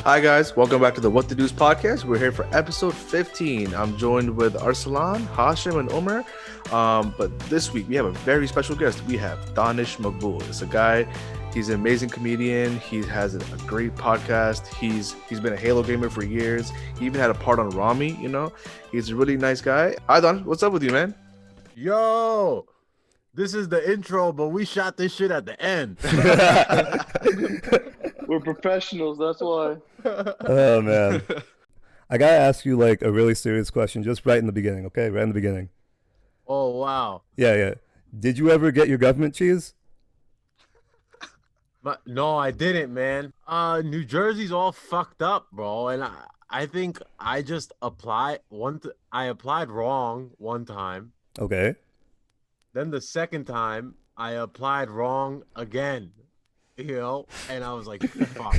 Hi guys, welcome back to the What the Deuce podcast. We're here for episode 15. I'm joined with Arsalan, Hashim, and Omer. But this week we have a very special guest. We have Danish Maqbool. It's a guy. He's an amazing comedian. He has a great podcast. He's been a Halo gamer for years. He even had a part on Rami. He's a really nice guy. Hi Don, what's up with you, man? Yo, this is the intro, but we shot this shit at the end. We're professionals, that's why. Oh man, I gotta ask you like a really serious question, just right in the beginning, okay? Right in the beginning. Oh wow. Yeah. Did you ever get your government cheese? No, I didn't, man. New Jersey's all fucked up, bro, and I think I just applied I applied wrong one time. Okay. Then the second time I applied wrong again. And I was like, fuck,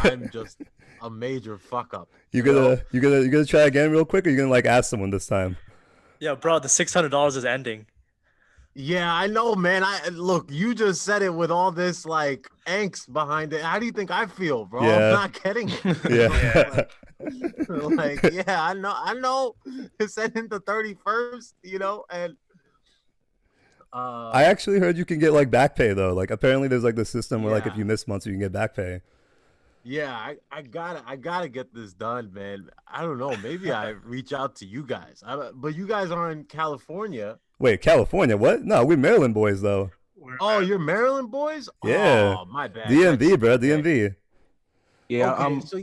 I'm just a major fuck up. You gonna try again real quick, or you gonna like ask someone this time? Yeah, bro, the $600 is ending. Yeah, I know, man. Look, you just said it with all this like angst behind it. How do you think I feel, bro? Yeah. I'm not getting it. Yeah. Yeah, I know. It's ending the 31st, and I actually heard you can get like back pay though. Like apparently there's like the system where like if Yeah. you miss months you can get back pay. yeah, I gotta get this done, man. I don't know. Maybe I reach out to you guys. But you guys are in California. Wait, California? What? No, we're Maryland boys though. Oh, you're Maryland boys? Yeah. Oh, my bad. DMV, bro. Okay. DMV. Yeah, Okay, so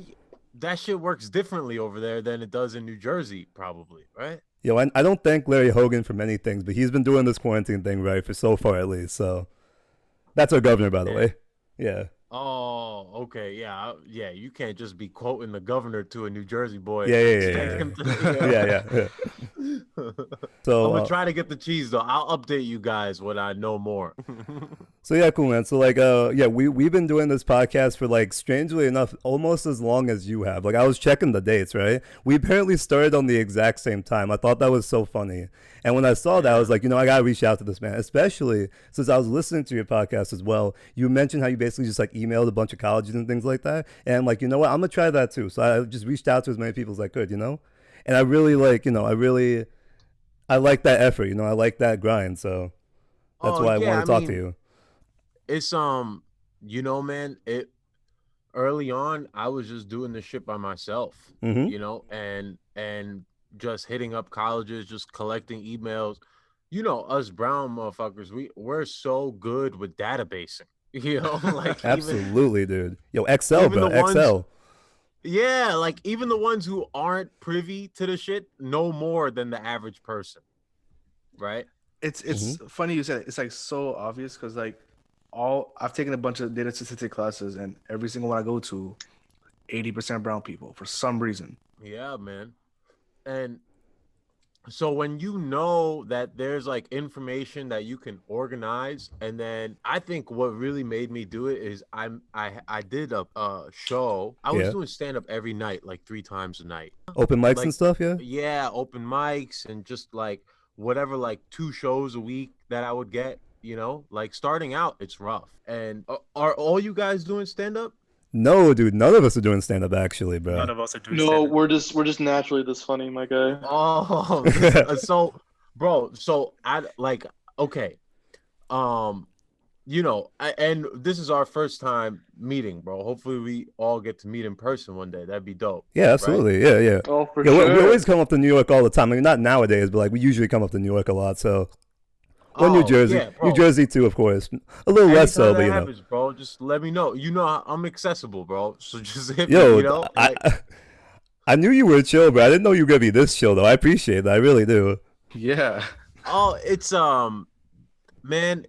that shit works differently over there than it does in New Jersey, probably, right? Yo, I don't thank Larry Hogan for many things, but he's been doing this quarantine thing right for so far at least. So that's our governor, by the way. Yeah. Oh, okay, yeah. You can't just be quoting the governor to a New Jersey boy. Yeah. Expect him to- Yeah. So I'm gonna try to get the cheese though. I'll update you guys when I know more. So yeah, cool, man. So like, we've been doing this podcast for like, strangely enough, almost as long as you have. Like, I was checking the dates, right? We apparently started on the exact same time. I thought that was so funny. And when I saw that, I was like, I gotta reach out to this man, especially since I was listening to your podcast as well. You mentioned how you basically just like emailed a bunch of colleges and things like that. And I'm like, you know what? I'm gonna try that too. So I just reached out to as many people as I could, And I really like, I like that effort, I like that grind. So that's why I want to talk to you. It's man, early on I was just doing this shit by myself, and just hitting up colleges, just collecting emails. Us brown motherfuckers, we're so good with databasing. Like Absolutely, dude. Yo, Excel, even bro. the ones- Excel. Yeah, like even the ones who aren't privy to the shit know more than the average person, right? it's funny you said it. It's like so obvious because like I've taken a bunch of data statistic classes, and every single one I go to, 80% brown people for some reason. Yeah, man. And so when you know that there's like information that you can organize, and then I think what really made me do it is I did a show. I was doing stand up every night, like 3 times a night. Open mics Like, and stuff, yeah? Yeah, open mics and just like whatever, like 2 shows a week that I would get, like starting out, it's rough. And are all you guys doing stand up? No, dude, none of us are doing stand up actually, bro. None of us are doing No, stand-up. we're just naturally this funny, my guy. Oh, so bro, I like, okay. And this is our first time meeting, bro. Hopefully we all get to meet in person one day. That'd be dope. Yeah, absolutely. Yeah. Oh, for Yeah, sure. we always come up to New York all the time. I mean, not nowadays, but like we usually come up to New York a lot. So, or New Jersey, yeah, bro. New Jersey too, of course. A little less so, Anytime but that you know. happens, bro, just let me know. I'm accessible, bro. So just hit Yo, me, I knew you were chill, bro. I didn't know you were gonna be this chill, though. I appreciate that. I really do. Yeah. It's man,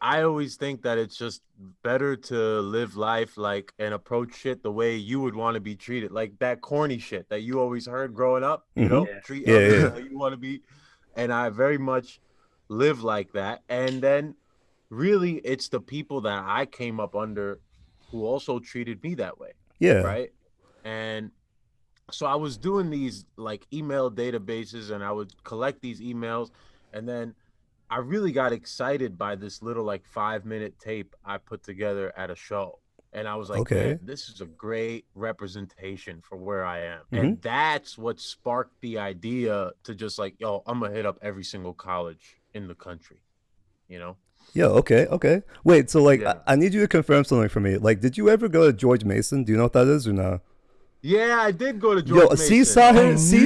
I always think that it's just better to live life like and approach shit the way you would want to be treated, like that corny shit that you always heard growing up. Treat others how you want to be, and I very much live like that. And then really it's the people that I came up under who also treated me that way. Yeah. Right. And so I was doing these like email databases, and I would collect these emails, and then I really got excited by this little like 5-minute tape I put together at a show. And I was like, Okay. man, this is a great representation for where I am. Mhm. And that's what sparked the idea to just like, yo, I'm gonna hit up every single college in the country, you know? Yeah, okay. Wait, so like Yeah. I need you to confirm something for me. Like, did you ever go to George Mason? Do you know what that is or no? Yeah, I did go to George Yo, Mason. see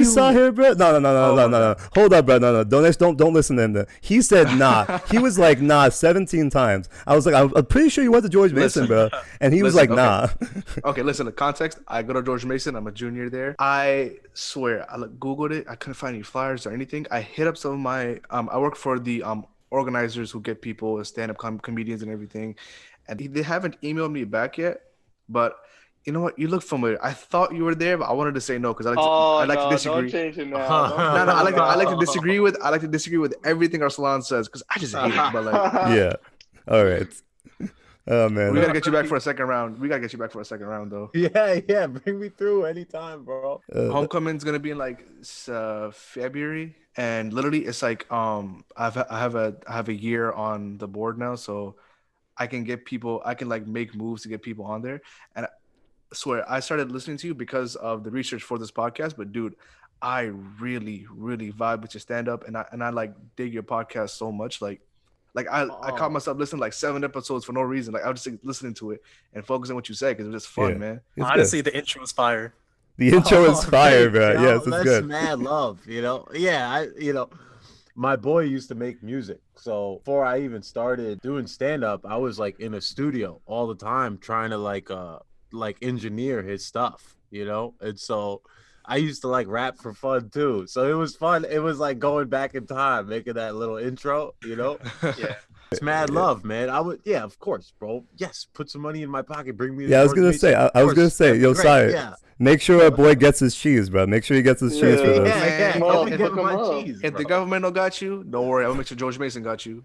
Sahir, bro. No. Oh my God. Hold up, bro. No. Don't listen to him. Then. He said nah. He was like nah 17 times. I was like, I'm pretty sure you went to George Mason, Listen. bro. And he was Listen, like, nah. Okay, listen, the context. I go to George Mason. I'm a junior there. I swear, I Googled it. I couldn't find any flyers or anything. I hit up some of my, I work for the organizers who get people, stand-up comedians and everything. And they haven't emailed me back yet. But you know what? You look familiar. I thought you were there, but I wanted to say no because I like to no, disagree. don't change it now. Don't No, I change like it to disagree with everything Arslan says because I just hate it. But like, Yeah. All right. Oh man. we gotta get you back for a second round. We gotta get you back for a second round though. Yeah, bring me through anytime, bro. Homecoming's gonna be in like February, and literally it's like I have a year on the board now, so I can get people. I can like make moves to get people on there, and I swear I started listening to you because of the research for this podcast. But dude, I really vibe with your stand up, and I like dig your podcast so much. Like I caught myself listening like 7 episodes for no reason. Like I was just like, listening to it and focusing on what you said because it was just fun, Yeah. man. It's Honestly, good. the intro was fire. The intro is fire, thanks, bro. yo. Yes, it's That's good. mad love, you know? Yeah, my boy used to make music. So before I even started doing stand-up, I was like in a studio all the time trying to like engineer his stuff, you know? And so I used to like rap for fun too. So it was fun. It was like going back in time, making that little intro, you know? Yeah. It's mad love, man. Yeah, of course, bro. Yes, put some money in my pocket. Bring me. To Yeah, I was George gonna Mason. say. I Of was gonna course, say, that'd be yo, great. Sai, Yeah. make sure our boy gets his cheese, bro. Make sure he gets his cheese for Yeah. this. Yeah, Man, help me if- get if- my if- cheese. If the bro. government don't got you, don't worry. I'll make sure George Mason got you.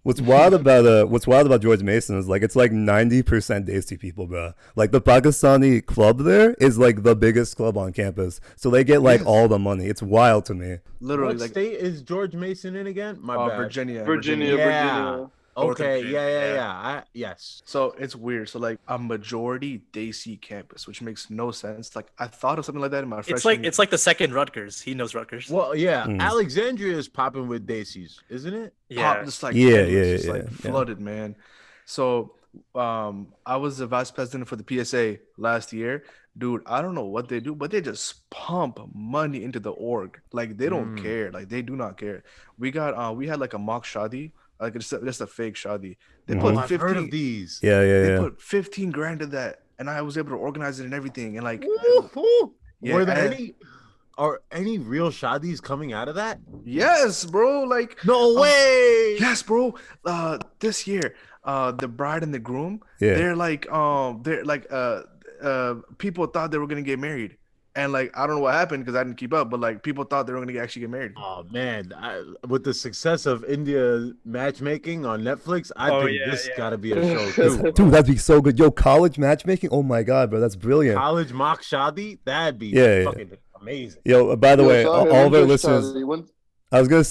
What's wild about George Mason is like it's like 90% Desi people, bro. Like the Pakistani club there is like the biggest club on campus, so they get like all the money. It's wild to me. Literally, What like state is George Mason in again? My bad. Virginia. Virginia. Yeah. Northern Okay. Virginia, Yeah. Yes. So it's weird. So like a majority Desi campus, which makes no sense. Like I thought of something like that in my freshman. It's like the second Rutgers. He knows Rutgers. Well, yeah. Mm. Alexandria is popping with Daisies, isn't it? Yeah. just like Yeah, endless, just yeah, like yeah. flooded, man. So I was the vice president for the PSA last year. Dude, I don't know what they do, but they just pump money into the org. Like they don't care. Like they do not care. We had like a mock shadi, like just a fake shadi. They Mhm. put Oh, I've heard 15 of these. Yeah, they yeah. put 15 grand to that, and I was able to organize it and everything. And like, Woo-hoo. Yeah, Were there and- are any real shadis coming out of that? yes, bro. Like, No way. yes, bro. This year, the bride and the groom, Yeah. they're like, people thought they were gonna get married, and like, I don't know what happened because I didn't keep up, but like, people thought they were gonna actually get married. Oh man, with the success of India matchmaking on Netflix, I Oh, think yeah, this yeah. gotta be a show too. Dude, that'd be so good. Yo, college matchmaking. Oh my god, bro, that's brilliant. College mock shadi, that'd be Yeah. fucking amazing. Yo, by the Yo, way, Shahid, all of when's our your listeners. Shadi? I was gonna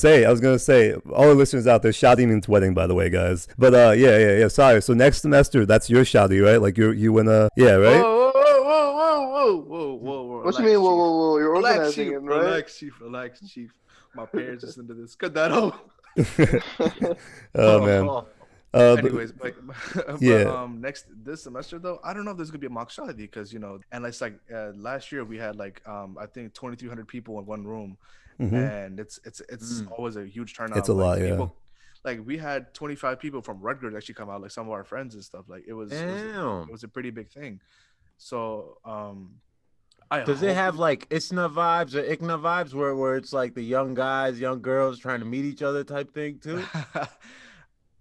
say, all the listeners out there, shadi means wedding, by the way, guys. But yeah. Sorry. So next semester, that's your shadi, right? Like you wanna, yeah, right? Whoa. What you mean? Whoa! You're Relax, organizing chief. it, right? Relax, chief. My parents listen to this. Cut that out. Oh man. But- Anyways, but Yeah. this semester though, I don't know if there's gonna be a mock shadi because and it's like last year we had like I think 2,300 people in one room, Mhm. and it's always a huge turnout. It's a Like, lot, yeah. people, like we had 25 people from Rutgers actually come out, like some of our friends and stuff. Like it was Damn. a pretty big thing. So Does it have like ISNA vibes or ICNA vibes where it's like the young guys, young girls trying to meet each other type thing too?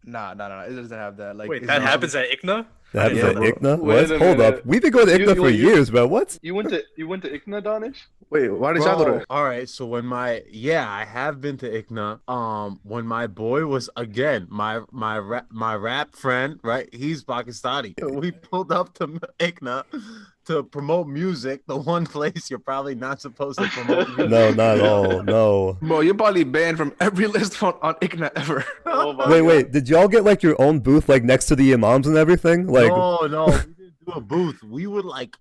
Nah. It doesn't have that. Like, Wait, it's that not- happens at ICNA? That happens Yeah, at bro. ICNA? Wait What? a Hold up. minute. We've been going to ICNA for years, bro. What? You went to ICNA, Danish? Wait, why did y'all go Bro, to? all right, so I have been to ICNA. When my boy was again my rap friend, right? He's Pakistani. We pulled up to ICNA to promote music, the one place you're probably not supposed to promote music. No, not at all. No. Bro, you're probably banned from every list on ICNA ever. Oh my Wait, God. wait. Did y'all get like your own booth like next to the imams and everything? Like, No, we didn't do a booth. We would like.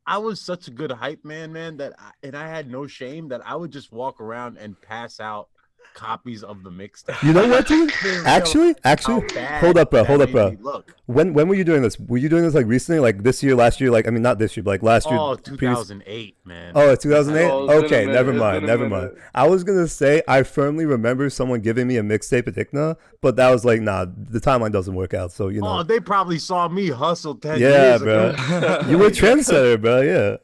I was such a good hype man, that I had no shame that I would just walk around and pass out copies of the mixtape. you know what, dude? Actually, hold up, bro. Look. When were you doing this? Were you doing this like recently, like this year, last year? Like, I mean, not this year, but like last year. Oh, previous- 2008, man. Oh, 2008. Oh, it's been a Okay, minute, never it's mind, been a never minute. mind. I was gonna say I firmly remember someone giving me a mixtape at ICNA, but that was like, nah, the timeline doesn't work out. So you know, Oh, they probably saw me hustle 10 yeah, years bro. ago. You were a trendsetter, bro. Yeah.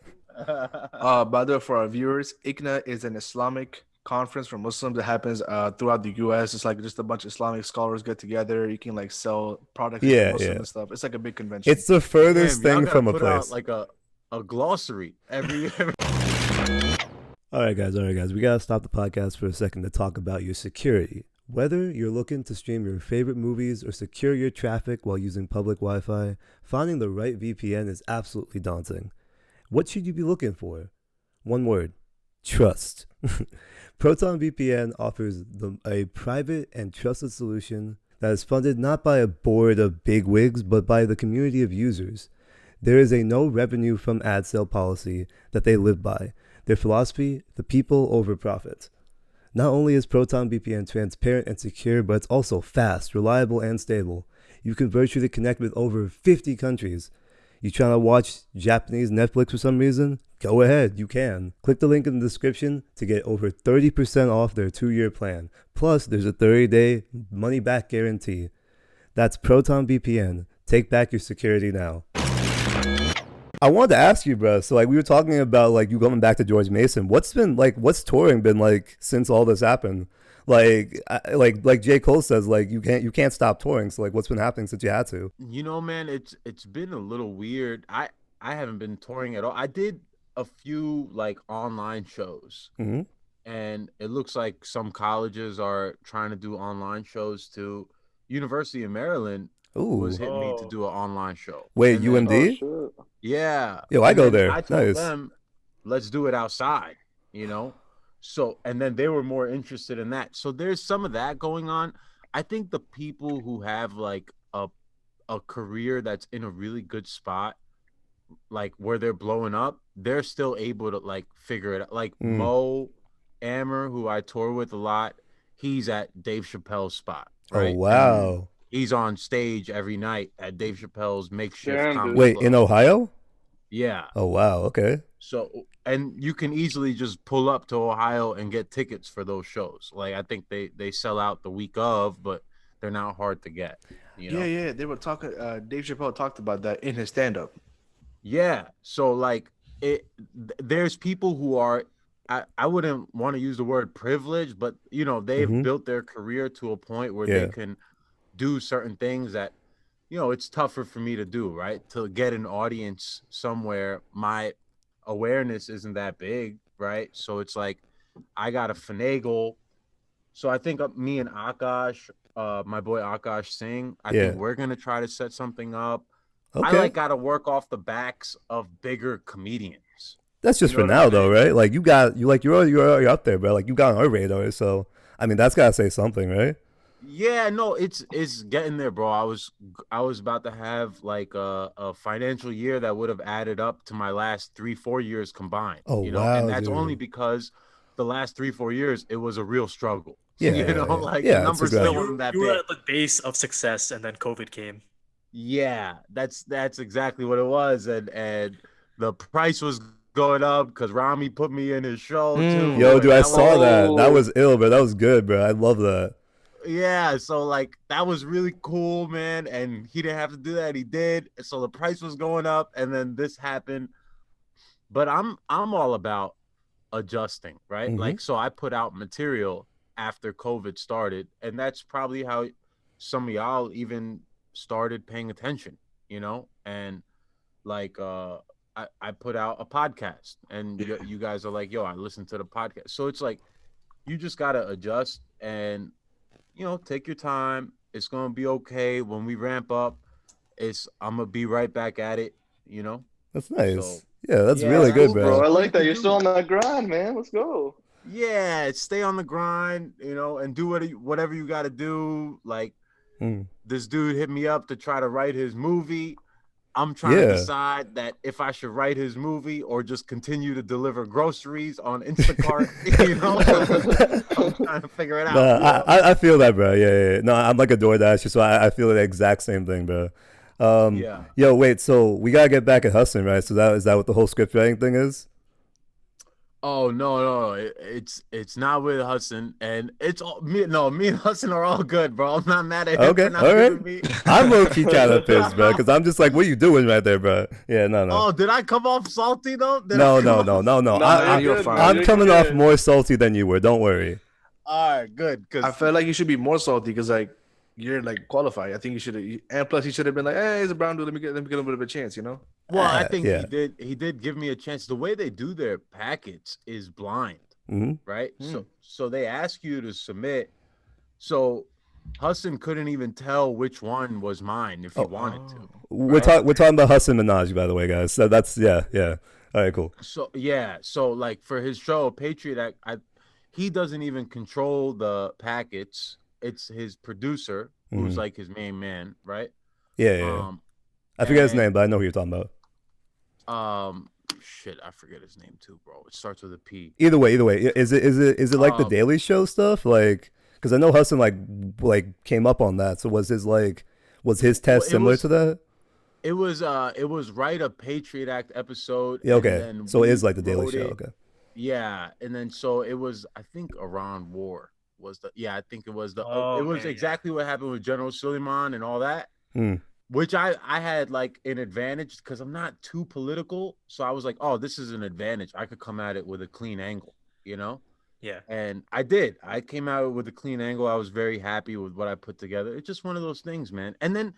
By the way, for our viewers, ICNA is an Islamic conference for Muslims that happens throughout the U.S. It's like just a bunch of Islamic scholars get together. You can like sell products Yeah, to Muslims yeah. and stuff. It's like a big convention. It's the furthest Damn, y'all thing gotta from a put out, place. like a glossary every All right, guys. We gotta stop the podcast for a second to talk about your security. Whether you're looking to stream your favorite movies or secure your traffic while using public Wi-Fi, finding the right VPN is absolutely daunting. What should you be looking for? One word: trust. Proton VPN offers a private and trusted solution that is funded not by a board of bigwigs, but by the community of users. There is a no revenue from ad sale policy that they live by. Their philosophy: the people over profit. Not only is Proton VPN transparent and secure, but it's also fast, reliable, and stable. You can virtually connect with over 50 countries. You trying to watch Japanese Netflix for some reason? Go ahead, you can. Click the link in the description to get over 30% off their 2-year plan. Plus, there's a 30-day money-back guarantee. That's Proton VPN. Take back your security now. I wanted to ask you, bro. So, like, we were talking about, like, you going back to George Mason. What's touring been like since all this happened? Like J. Cole says, like, you can't stop touring. So, like, what's been happening since you had to? You know, man, it's been a little weird. I haven't been touring at all. I did a few like online shows, Mm-hmm. and it looks like some colleges are trying to do online shows too. University of Maryland was Ooh. hitting me to do an online show. Wait, And then- UMD? Oh, shit. Yeah. Yo, I And go then there. I told Nice. them, let's do it outside, you know? So, and then they were more interested in that. So there's some of that going on. I think the people who have like a career that's in a really good spot, like where they're blowing up, they're still able to like figure it out. Like Mo Amer, who I tour with a lot, he's at Dave Chappelle's spot. Right? Oh, wow. He's on stage every night at Dave Chappelle's makeshift Damn, comedy dude. Wait, club. in Ohio? Yeah. Oh, wow. Okay. So, and you can easily just pull up to Ohio and get tickets for those shows. Like, I think they sell out the week of, but they're not hard to get. You know? Yeah. They were talking. Dave Chappelle talked about that in his stand-up. Yeah. So, like, there's people who are, I wouldn't want to use the word privileged, but, you know, they've Mhm. built their career to a point where Yeah. they can do certain things that, you know, it's tougher for me to do, right? To get an audience somewhere, my awareness isn't that big, right? So it's like I gotta finagle. So I think me and Akash, my boy Akash Singh, I think we're gonna try to set something up. Okay. I like gotta work off the backs of bigger comedians. That's just You for know what now, I'm though, saying? right? Like you're up there, bro. Like you got on our radar, so I mean that's gotta say something, right? Yeah, no, it's getting there, bro. I was about to have like a financial year that would have added up to my last 3-4 years combined. Oh, you know, wow, and that's dude. only because the last 3-4 years it was a real struggle. Yeah, you know, yeah. like Yeah, the it's numbers exactly- still weren't that You were big. at the base of success, and then COVID came. Yeah, that's exactly what it was, and the price was going up because Rami put me in his show too. Yo, and dude, I that saw was- that. That was ill, bro. That was good, bro. I love that. Yeah, so like that was really cool, man. And he didn't have to do that. He did. So the price was going up, and then this happened. But I'm all about adjusting, right? Mhm. Like, so I put out material after COVID started, and that's probably how some of y'all even started paying attention, you know? And like I put out a podcast, and you guys are like, yo, I listened to the podcast. So it's like you just gotta adjust and you know, take your time. It's gonna be okay. When we ramp up, I'm gonna be right back at it, you know. That's nice. So Yeah, that's yeah, really that's good, cool, Bro, bro. I all you like that. can You're still do. on that grind, man. Let's go. Yeah, stay on the grind, and do whatever you got to do. Like Hmm. this dude hit me up to try to write his movie. I'm trying to Yeah. decide that if I should write his movie or just continue to deliver groceries on Instacart. I'm trying to figure it Nah, out. I feel that, bro. Yeah. No, I'm like a DoorDash, so I feel the exact same thing, bro. Yeah. Yo, wait. So we gotta get back at hustling, right? So that is that what the whole script writing thing is? Oh no, it's not with Hudson, and it's all me. No, me and Hudson are all good, bro. I'm not mad at him for Okay, not all right. giving me. I'm low key kind of pissed, bro, because I'm just like, what are you doing right there, bro? Yeah, no. Oh, did I come off salty though? Did I No, come no, no, off? no, no. Nah, you're good, fine. man. I'm You're coming off good. more salty than you were. Don't worry. All right, good. I Cause felt like you should be more salty because like you're like qualified. I think you should have, and plus he should have been like, hey, he's a brown dude. Let me give him a bit of a chance, you know? well, I think Yeah. he did give me a chance. The way they do their packets is blind, Hmm. right? Hmm. So they ask you to submit. So Hudson couldn't even tell which one was mine if he wanted to. We're talking about Hassan Minaj, by the way, guys. So that's yeah. All right, cool. So yeah, so like for his show, Patriot Act, he doesn't even control the packets. It's his producer who's Mhm. like his main man, right? Yeah. I forget his and- name, but I know who you're talking about. Shit, I forget his name too, bro. It starts with a P. Either way, is it like the Um, Daily Show stuff? Like, because I know Hassan like came up on that. So was his test Well, it similar was- to that? It was write a Patriot Act episode. Yeah. and Okay. then So it we is like the Daily wrote Show. it. Okay. Yeah, and then so it was. I think Iran War was the. Yeah, I think it was the. Oh, it was man, yeah. exactly what happened with General Suleiman and all that. Hmm. Which I had like an advantage because I'm not too political. So I was like, oh, this is an advantage. I could come at it with a clean angle, you know? Yeah. And I did. I came out with a clean angle. I was very happy with what I put together. It's just one of those things, man. And then,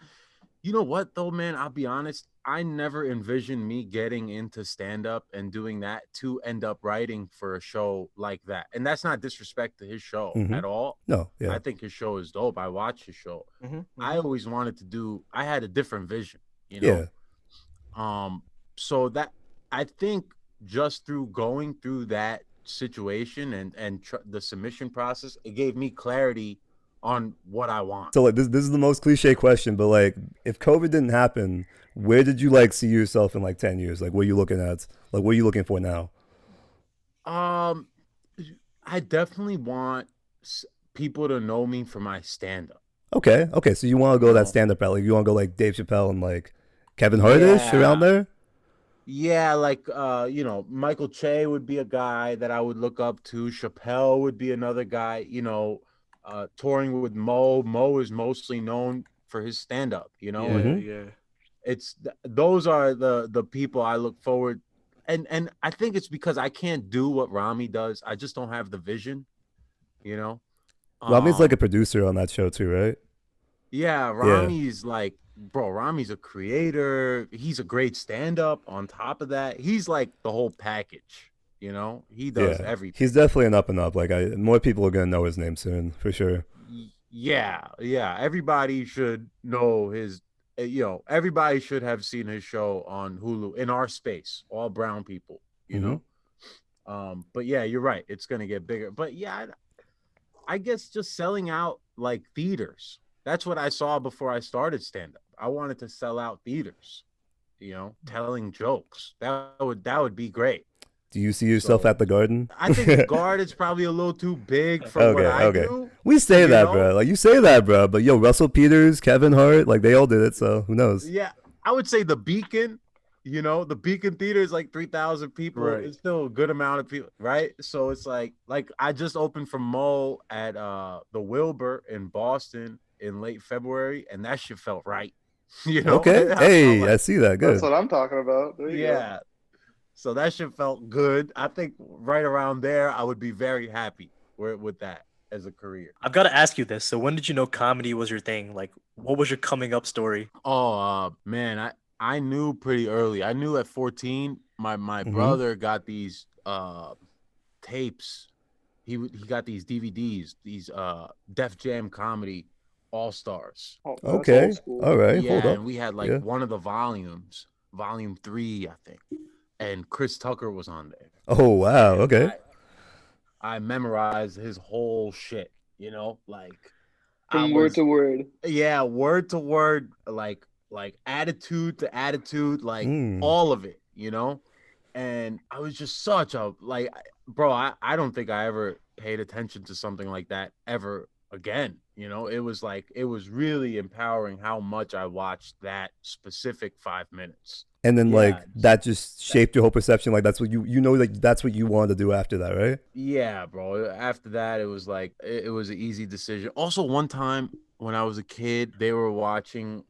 you know what, though, man? I'll be honest. I never envisioned me getting into stand up and doing that to end up writing for a show like that. And that's not disrespect to his show Mhm. at all. No. Yeah. I think his show is dope. I watch his show. I always wanted to do. I had a different vision, you know. Yeah. So that I think just through going through that situation and the submission process, it gave me clarity on what I want. So like this is the most cliche question, but like if COVID didn't happen, where did you like see yourself in like 10 years? Like what are you looking at? Like what are you looking for now? I definitely want people to know me for my stand-up. Okay. So you want to go that stand up route? Like you want to go like Dave Chappelle and like Kevin Hart-ish around there? Yeah, like Michael Che would be a guy that I would look up to. Chappelle would be another guy, touring with Mo. Mo is mostly known for his stand-up, Yeah, and yeah. those are the people I look forward. And I think it's because I can't do what Rami does. I just don't have the vision, you know. Rami's like a producer on that show too, right? Yeah, Rami's like, bro, Rami's a creator. He's a great stand-up. On top of that, he's like the whole package, you know? He does everything. He's definitely an up and up. Like more people are gonna know his name soon for sure. Yeah. Everybody should know his, everybody should have seen his show on Hulu in our space, all brown people, you know? But yeah, you're right. It's gonna get bigger. But yeah, I guess just selling out like theaters. That's what I saw before I started stand-up. I wanted to sell out theaters, telling jokes. That would be great. Do you see yourself at the Garden? I think the Guard is probably a little too big for what I do. We say you that, know? bro. Like you say that, bro. But yo, Russell Peters, Kevin Hart, like they all did it. So who knows? Yeah, I would say the Beacon. The Beacon Theater is like 3,000 people. Right. It's still a good amount of people, right? So it's like I just opened for Mo at the Wilbur in Boston in late February, and that shit felt right. Okay. I Hey, felt like- I see that. Good. That's what I'm talking about. There you go. yeah. So that shit felt good. I think right around there, I would be very happy with that as a career. I've got to ask you this. So when did you know comedy was your thing? Like, what was your coming up story? Oh man, I knew pretty early. I knew at 14. My brother got these tapes. He got these DVDs, these Def Jam comedy all stars. Oh, that's Okay. old school. All right. Yeah, Hold up. and we had like Yeah. one of the volumes. volume 3, I think, and Chris Tucker was on there. Oh wow. Okay. I memorized his whole shit. Like From word to word. yeah, word to word, like attitude to attitude, like all of it. And I was just such a bro. I don't think I ever paid attention to something like that ever again. It was really empowering how much I watched that specific 5 minutes. And then that just shaped your whole perception. Like that's what like that's what you wanted to do after that, right? Yeah, bro. After that, it was like it was an easy decision. Also, one time when I was a kid, they were watching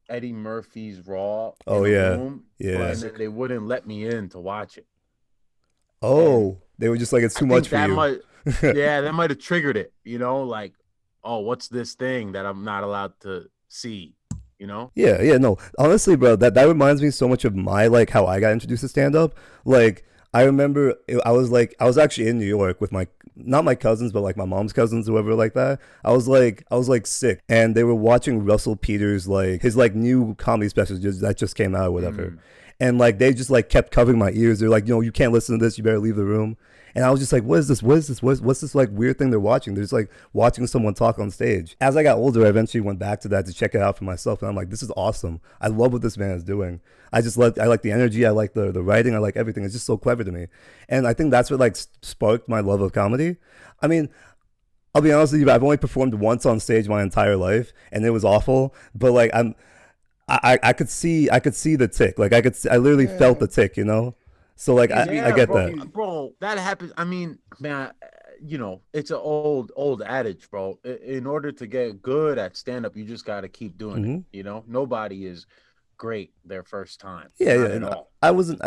Eddie Murphy's Raw in the room, and then they wouldn't let me in to watch it. Oh, they were just like, it's too much for you. That might have triggered it. Like, oh, what's this thing that I'm not allowed to see? Yeah, no. Honestly, bro, that reminds me so much of my how I got introduced to stand up. Like I remember I was actually in New York with not my cousins, but my mom's cousins, whoever like that. I was sick, and they were watching Russell Peters his new comedy special that just came out or whatever. And they just kept covering my ears. They're like, you can't listen to this, you better leave the room. And I was just like, what is this? What's this weird thing they're watching? They're just watching someone talk on stage. As I got older, I eventually went back to that to check it out for myself. And I'm like, this is awesome. I love what this man is doing. I like the energy. I like the writing. I like everything. It's just so clever to me. And I think that's what sparked my love of comedy. I mean, I'll be honest with you, I've only performed once on stage my entire life, and it was awful. But I could see the tick. I literally felt the tick, So I get that. Bro, that happens. I mean, man, it's an old adage, bro. In order to get good at stand up, you just got to keep doing it. Nobody is great their first time. Yeah. I wasn't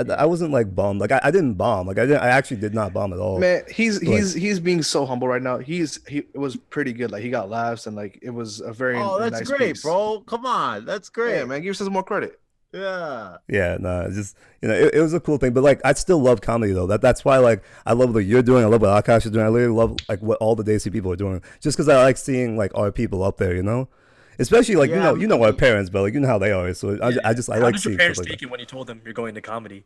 bummed. I didn't bomb. I actually did not bomb at all. Man, he's being so humble right now. It was pretty good. He got laughs, and it was a very that's nice great, piece. bro. Come on, that's great. Yeah, man, give yourself more credit. Yeah, no, just it was a cool thing, but I still love comedy though. That's why I love what you're doing. I love what Akash is doing. I literally love what all the Daisy people are doing, just because I like seeing our people up there, especially you know our parents, but you know how they are. So I like seeing. How did your parents take you when you told them you're going to comedy?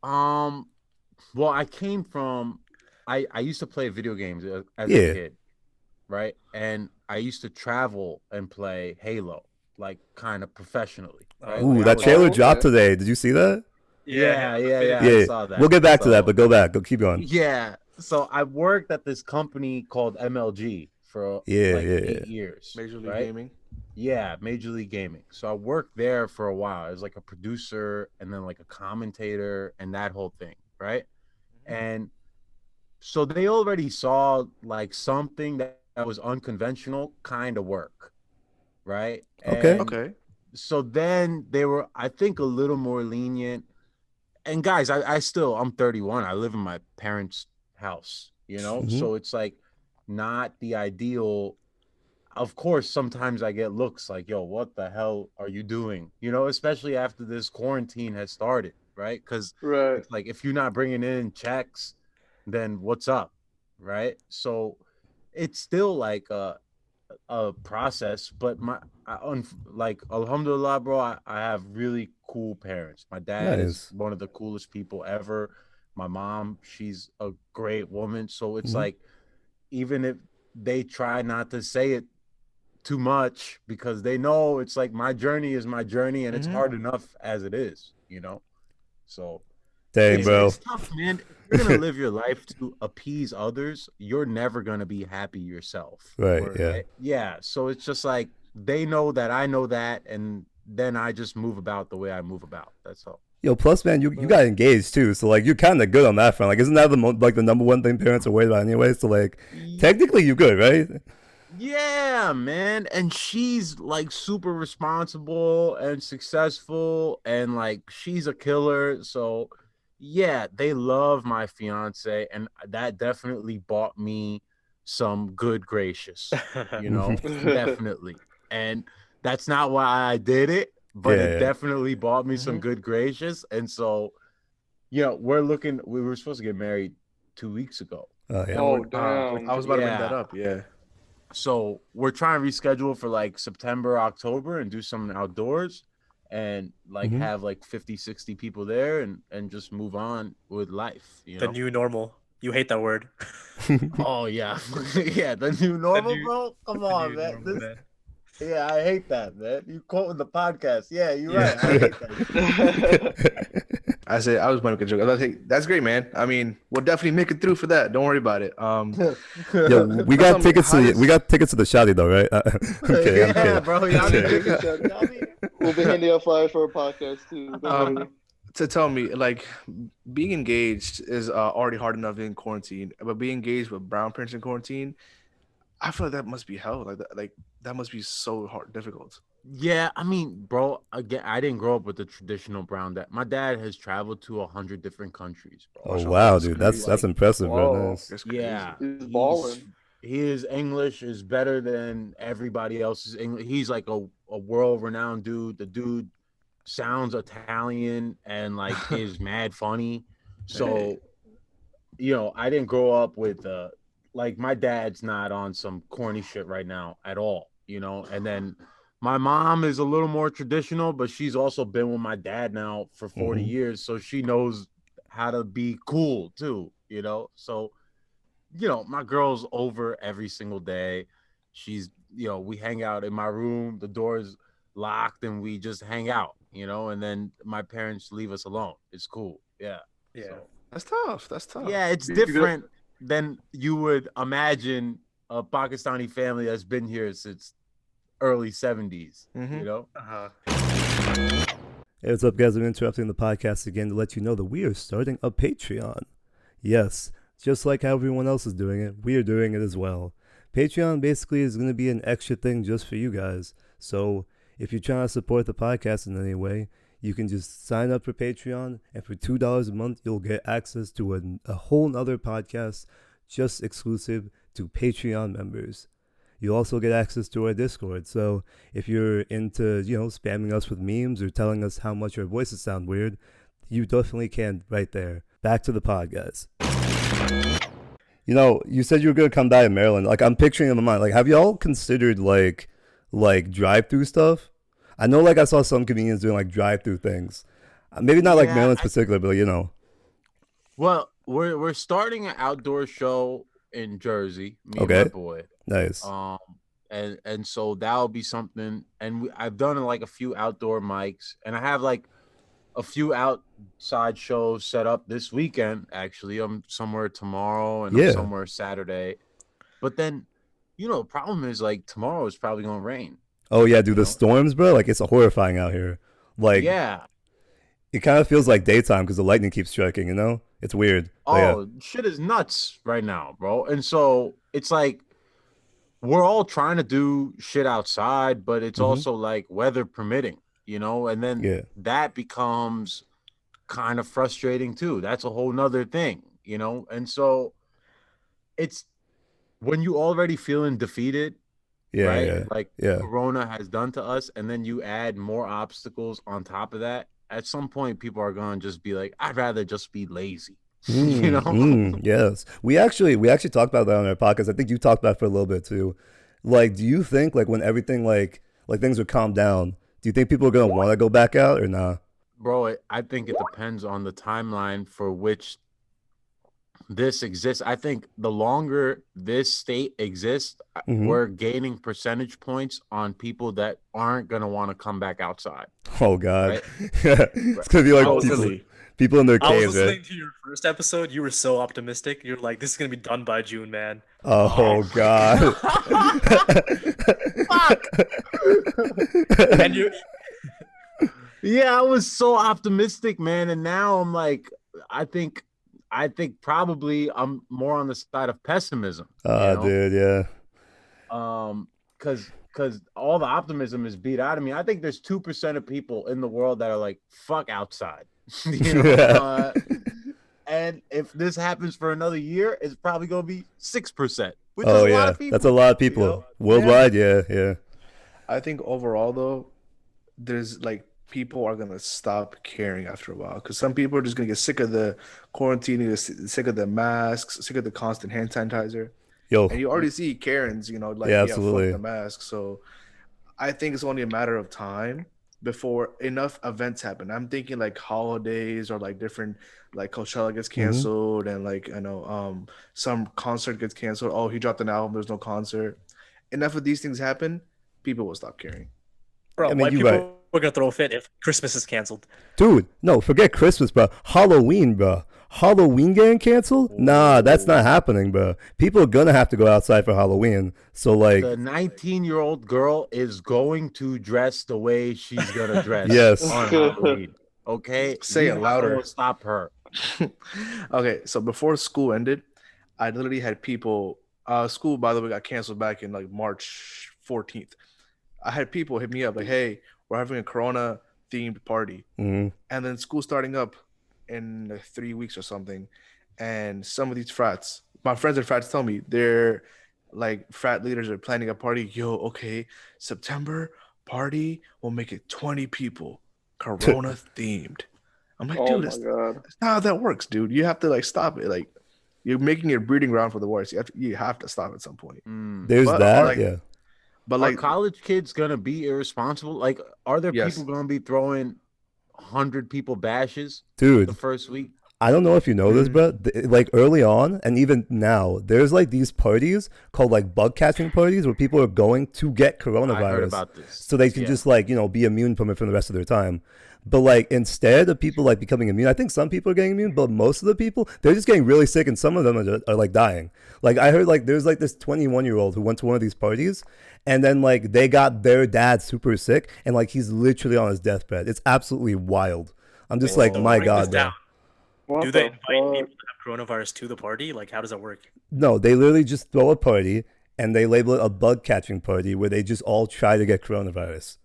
Well, I came from I used to play video games as a kid, right? And I used to travel and play Halo, kind of professionally. Right? Ooh, that trailer dropped today. Did you see that? Yeah. I saw that. We'll get back to that, but go keep going. Yeah. So I worked at this company called MLG for 8 years. Major League Gaming. Yeah, Major League Gaming. So I worked there for a while. I was a producer and then a commentator and that whole thing, right? And so they already saw something that was unconventional kind of work, right? Okay. So then they were, I think, a little more lenient. And guys, I'm 31. I live in my parents' house, So it's not the ideal. Of course, sometimes I get looks yo, what the hell are you doing? Especially after this quarantine has started, right? Because it's if you're not bringing in checks, then what's up, right? So it's still a process, but alhamdulillah, bro, I have really cool parents. My dad is one of the coolest people ever. My mom, she's a great woman. So it's even if they try not to say it too much, because they know it's my journey is my journey, and it's hard enough as it is, So dang, bro, it's tough, man. If you're gonna live your life to appease others, you're never gonna be happy yourself. Right. Yeah. So it's just they know that I know that, and then I just move about the way I move about. That's all. Yo, plus, man, you got engaged too, so you're kind of good on that front. Isn't that the number one thing parents are worried about anyway? So technically, you're good, right? Yeah, man. And she's super responsible and successful, and she's a killer. So yeah, they love my fiance, and that definitely bought me some good gracious, definitely. And that's not why I did it, but it definitely bought me some good gracious. And so, we were supposed to get married 2 weeks ago. Oh, damn. I was about to bring that up. Yeah. So we're trying to reschedule for September, October, and do something outdoors. and like Mhm. have like 50, 60 people there and just move on with life, you The know? new normal. You hate that word. Oh yeah. Yeah, the new normal, bro. Come The on, new man. normal, man. Yeah, I hate that, man. You quoting the podcast. Yeah, you're Yeah. right. I hate that. I said I was making a joke. I was like, that's great, man. I mean, we'll definitely make it through for that. Don't worry about it. Yo, we Tell got me, tickets how to does- we got tickets to the shotty though, right? I'm kidding. I'm Yeah, kidding. bro. Y'all need Okay. tickets. Tickets, Y'all need- We'll be handing out flyers for a podcast too. Don't worry. to tell me, like, being engaged is already hard enough in quarantine, but being engaged with brown parents in quarantine, I feel like that must be hell. Like that must be so hard, difficult. Yeah, I mean, bro, again, I didn't grow up with the traditional brown dad. My dad has traveled to 100 different countries, bro. Oh Mashallah, wow, that's dude, crazy. that's impressive, bro. Whoa. Nice. That's crazy. Yeah, He's balling. his English is better than everybody else's English. He's like a world-renowned dude. The dude sounds Italian and like is mad funny. So, you know, I didn't grow up with like my dad's not on some corny shit right now at all, you know. And then my mom is a little more traditional, but she's also been with my dad now for 40 Mhm. years, so she knows how to be cool too, you know. So, you know, my girl's over every single day. She's, you know, we hang out in my room, the door's locked, and we just hang out, you know, and then my parents leave us alone. It's cool. Yeah. Yeah. So, That's tough. That's tough. yeah, it's You- you got- different than you would imagine a Pakistani family that's been here since early 70s, Mhm. you know? Uh-huh. Hey, what's up, guys? I'm interrupting the podcast again to let you know that we are starting a Patreon. Yes, just like how everyone else is doing it, we are doing it as well. Patreon basically is going to be an extra thing just for you guys. So if you're trying to support the podcast in any way, you can just sign up for Patreon, and for $2 a month, you'll get access to a whole nother podcast just exclusive to Patreon members. You also get access to our Discord. So if you're into, spamming us with memes or telling us how much our voices sound weird, you definitely can right there. Back to the pod, guys. You said you were going to come by in Maryland. Like, I'm picturing in my mind, like, have y'all considered, like drive-through stuff? I know, like, I saw some comedians doing, like, drive-through things. Maybe not, like, Yeah, Maryland specifically, but, Well, we're starting an outdoor show in Jersey, me Okay. and my boy. Nice. And so that'll be something. And I've done like a few outdoor mics, and I have like a few outside shows set up this weekend. Actually, I'm somewhere tomorrow and Yeah. I'm somewhere Saturday. But then, the problem is like tomorrow is probably gonna rain. Oh, yeah, dude, you the know? storms, bro, like, it's horrifying out here. Like, Yeah. it kind of feels like daytime because the lightning keeps striking, It's weird. But yeah. Oh, shit is nuts right now, bro. And so it's like we're all trying to do shit outside, but it's Mhm. also like weather permitting, and then Yeah. that becomes kind of frustrating too. That's a whole nother thing, and so it's when you already feeling defeated, Yeah, right? yeah, Like yeah. Corona has done to us, and then you add more obstacles on top of that. At some point, people are going to just be like, I'd rather just be lazy. Yes. We actually talked about that on our podcast. I think you talked about it for a little bit too. Like, do you think like when everything like things are calmed down, do you think people are gonna want to go back out or not? Bro, I think it depends on the timeline for which this exists. I think the longer this state exists, Mhm. we're gaining percentage points on people that aren't going to want to come back outside. Oh God. Right. It's gonna be like Oh, people, really? people in their I was caves, listening right? to your first episode. You were so optimistic. You're like, this is gonna be done by June, man. Oh God. And you, Yeah, I was so optimistic, man, and now I'm like, I think probably I'm more on the side of pessimism. Dude, yeah. Because all the optimism is beat out of me. I think there's 2% of people in the world that are like, fuck outside. And if this happens for another year, it's probably gonna be 6%, which is Oh a yeah. lot of people. That's a lot of people. know? Worldwide, yeah. I think overall though, there's like people are gonna stop caring after a while because some people are just gonna get sick of the quarantine, sick of the masks, sick of the constant hand sanitizer, Yo. and you already see Karens, like Yeah, fuck absolutely. the mask. So I think it's only a matter of time before enough events happen. I'm thinking like holidays or like different, like Coachella gets Mm-hmm. canceled and like some concert gets canceled. Oh, he dropped an album. There's no concert. Enough of these things happen, people will stop caring. Bro, I mean, white you're people right. are gonna throw a fit if Christmas is canceled. Dude, no, forget Christmas, bro. Halloween, bro. Halloween getting canceled? Nah, that's not happening, bro. People are gonna have to go outside for Halloween. So like, The 19-year-old girl is going to dress the way she's gonna dress Yes. on Halloween. Okay, Say it You're not louder. gonna stop her. Okay, so before school ended, I literally had people. School, by the way, got canceled back in like March 14th. I had people hit me up like, "Hey, we're having a Corona themed party," mhm. and then school starting up in like 3 weeks or something. And some of these frats, my friends and frats, tell me they're like frat leaders are planning a party. Yo, okay, September party, we'll make it 20 people, Corona themed. I'm like, Oh dude, my god. that's not how that works, dude. You have to like stop it. Like, you're making it a breeding ground for the worst. You have to stop at some point. There's But that, like, yeah. but Are like, college kids gonna be irresponsible? Like, are there Yes. people gonna be throwing 100 people bashes Dude, the first week? I don't know if you know this, Mhm. but like early on and even now, there's like these parties called like bug catching parties where people are going to get coronavirus. I heard about this. So they can Yeah. just like, be immune from it for the rest of their time. But like instead of people like becoming immune, I think some people are getting immune, but most of the people, they're just getting really sick and some of them are like dying. Like I heard like there's like this 21-year-old who went to one of these parties and then like they got their dad super sick and like he's literally on his deathbed. It's absolutely wild. I'm just like, So my break this God, bro. down. What Do they the invite people fuck? that have coronavirus to the party? Like, how does that work? No, they literally just throw a party and they label it a bug catching party where they just all try to get coronavirus